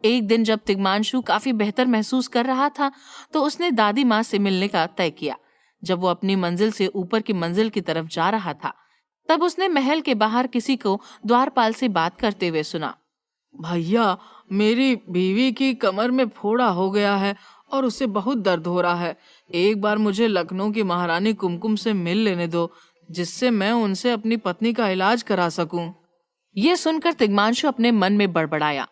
एक दिन जब तिग्मांशु काफी बेहतर महसूस कर रहा था तो उसने दादी माँ से मिलने का तय किया। जब वो अपनी मंजिल से ऊपर की मंजिल की तरफ जा रहा था तब उसने महल के बाहर किसी को द्वारपाल से बात करते हुए सुना, भैया, मेरी बीवी की कमर में फोड़ा हो गया है और उसे बहुत दर्द हो रहा है। एक बार मुझे लखनऊ की महारानी कुमकुम से मिल लेने दो, जिससे मैं उनसे अपनी पत्नी का इलाज करा सकूं। ये सुनकर तिग्मांशु अपने मन में बड़बड़ाया,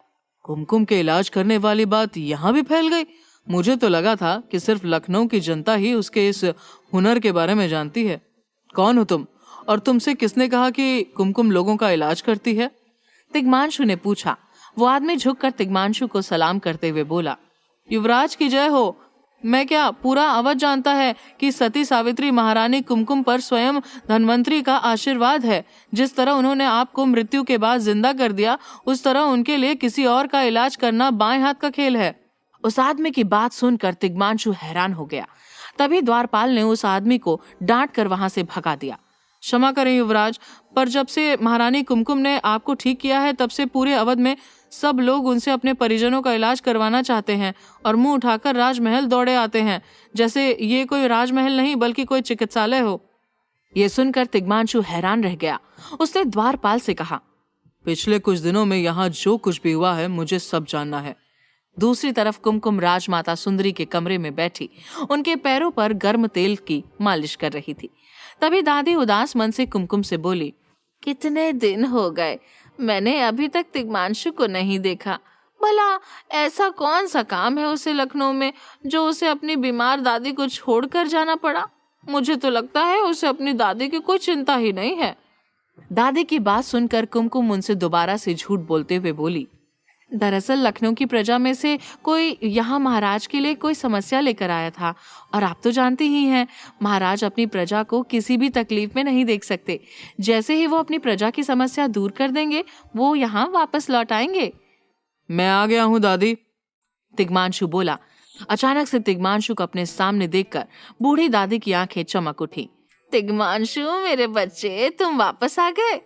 कुमकुम के इलाज करने वाली बात यहाँ भी फैल गई। मुझे तो लगा था कि सिर्फ लखनऊ की जनता ही उसके इस हुनर के बारे में जानती है। कौन हो तुम, और तुमसे किसने कहा कि कुमकुम लोगों का इलाज करती है? तिग्मांशु ने पूछा। वो आदमी झुककर तिग्मांशु को सलाम करते हुए बोला, युवराज की जय हो। मैं क्या, पूरा अवध जानता है कि सती सावित्री महारानी कुमकुम पर स्वयं धन्वंतरी का आशीर्वाद है। जिस तरह उन्होंने आपको मृत्यु के बाद जिंदा कर दिया, उस तरह उनके लिए किसी और का इलाज करना बाएं हाथ का खेल है। उस आदमी की बात सुनकर तिग्मांशु हैरान हो गया। तभी द्वारपाल ने उस आदमी को डांट कर वहां से भगा दिया। क्षमा करें युवराज, पर जब से महारानी कुमकुम ने आपको ठीक किया है तब से पूरे अवध में सब लोग उनसे अपने परिजनों का इलाज करवाना चाहते हैं और मुंह उठाकर राजमहल दौड़े आते हैं, जैसे ये कोई राजमहल नहीं बल्कि कोई चिकित्सालय हो। ये सुनकर तिग्मांशु हैरान रह गया। उसने द्वारपाल से कहा, पिछले कुछ दिनों में यहाँ जो कुछ भी हुआ है मुझे सब जानना है। दूसरी तरफ कुमकुम राजमाता सुंदरी के कमरे में बैठी उनके पैरों पर गर्म तेल की मालिश कर रही थी। तभी दादी उदास मन से कुमकुम से बोली, कितने दिन हो गए, मैंने अभी तक तिग्मांशु को नहीं देखा। भला ऐसा कौन सा काम है उसे लखनऊ में जो उसे अपनी बीमार दादी को छोड़कर जाना पड़ा? मुझे तो लगता है उसे अपनी दादी की कोई चिंता ही नहीं है। दादी की बात सुनकर कुमकुम उनसे दोबारा से झूठ बोलते हुए बोली, दरअसल लखनऊ की प्रजा में से कोई यहाँ महाराज के लिए कोई समस्या लेकर आया था, और आप तो जानती ही हैं महाराज अपनी प्रजा को किसी भी तकलीफ में नहीं देख सकते। जैसे ही वो अपनी प्रजा की समस्या दूर कर देंगे वो यहाँ वापस लौट आएंगे। मैं आ गया हूँ दादी, तिग्मांशु बोला। अचानक से तिग्मांशु को अपने सामने देखकर बूढ़ी दादी की आंखें चमक उठी। तिग्मांशु मेरे बच्चे, तुम वापस आ गए।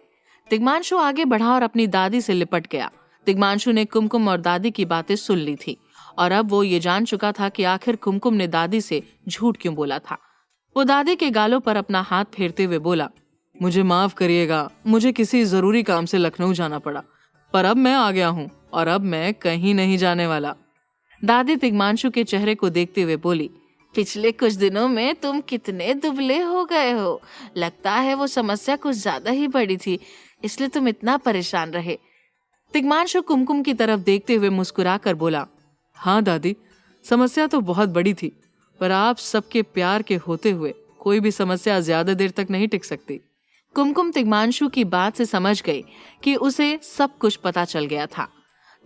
तिग्मांशु आगे बढ़ा और अपनी दादी से लिपट गया। तिग्मांशु ने कुमकुम और दादी की बातें सुन ली थी और अब वो ये जान चुका था कि आखिर कुमकुम ने दादी से झूठ क्यों बोला था। वो दादी के गालों पर अपना हाथ फेरते हुए बोला, मुझे माफ करिएगा, मुझे किसी जरूरी काम से लखनऊ जाना पड़ा, पर अब मैं आ गया हूँ और अब मैं कहीं नहीं जाने वाला। दादी तिग्मांशु के चेहरे को देखते हुए बोली, पिछले कुछ दिनों में तुम कितने दुबले हो गए हो। लगता है वो समस्या कुछ ज्यादा ही बड़ी थी, इसलिए तुम इतना परेशान रहे। तिग्मांशु कुमकुम की तरफ देखते हुए मुस्कुराकर बोला, हाँ दादी, समस्या तो बहुत बड़ी थी, पर आप सबके प्यार के होते हुए कोई भी समस्या ज्यादा देर तक नहीं टिक सकती। कुमकुम तिग्मांशु की बात से समझ गई कि उसे सब कुछ पता चल गया था।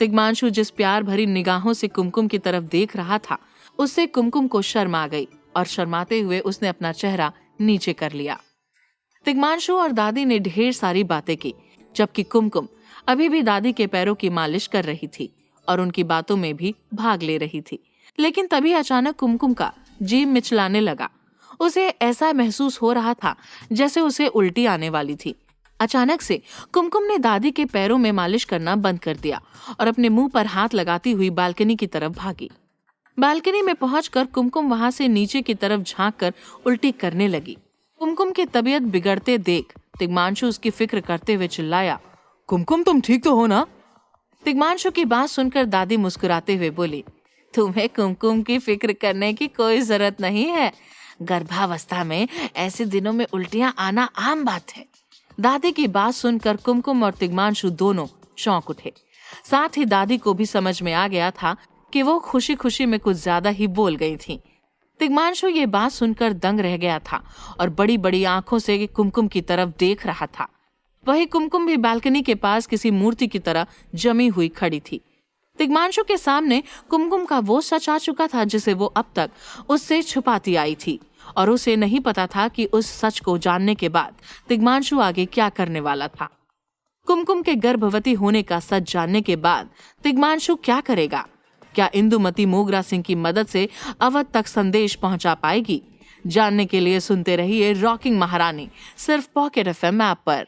तिग्मांशु जिस प्यार भरी निगाहों से कुमकुम की तरफ देख रहा था, उससे कुमकुम को शर्म आ गई और शर्माते हुए उसने अपना चेहरा नीचे कर लिया। तिग्मांशु और दादी ने ढेर सारी बातें की, जबकि कुमकुम अभी भी दादी के पैरों की मालिश कर रही थी और उनकी बातों में भी भाग ले रही थी। लेकिन तभी अचानक कुमकुम का जी मिचलाने लगा। उसे ऐसा महसूस हो रहा था जैसे उसे उल्टी आने वाली थी। अचानक से कुमकुम ने दादी के पैरों में मालिश करना बंद कर दिया और अपने मुंह पर हाथ लगाती हुई बालकनी की तरफ भागी। बालकनी में पहुंचकर कुमकुम वहां से नीचे की तरफ झांककर उल्टी करने लगी। कुमकुम की तबीयत बिगड़ते देख तिग्मांशु उसकी फिक्र करते हुए चिल्लाया, कुमकुम तुम ठीक तो हो ना? तिग्मांशु की बात सुनकर दादी मुस्कुराते हुए बोली, तुम्हें कुमकुम की फिक्र करने की कोई जरूरत नहीं है। गर्भावस्था में ऐसे दिनों में उल्टियां आना आम बात है। दादी की बात सुनकर कुमकुम और तिग्मांशु दोनों चौंक उठे। साथ ही दादी को भी समझ में आ गया था कि वो खुशी खुशी में कुछ ज्यादा ही बोल गई थी। तिग्मांशु ये बात सुनकर दंग रह गया था और बड़ी बड़ी आंखों से कुमकुम की तरफ देख रहा था। वही कुमकुम भी बालकनी के पास किसी मूर्ति की तरह जमी हुई खड़ी थी। तिग्मांशु के सामने कुमकुम का वो सच आ चुका था जिसे वो अब तक उससे छुपाती आई थी और उसे नहीं पता था कि उस सच को जानने के बाद तिग्मांशु आगे क्या करने वाला था। कुमकुम के गर्भवती होने का सच जानने के बाद तिग्मांशु क्या करेगा? क्या इंदुमती मोगरा सिंह की मदद से अवध तक संदेश पहुंचा पाएगी? जानने के लिए सुनते रहिए रॉकिंग महारानी, सिर्फ पॉकेट एफएम ऐप पर।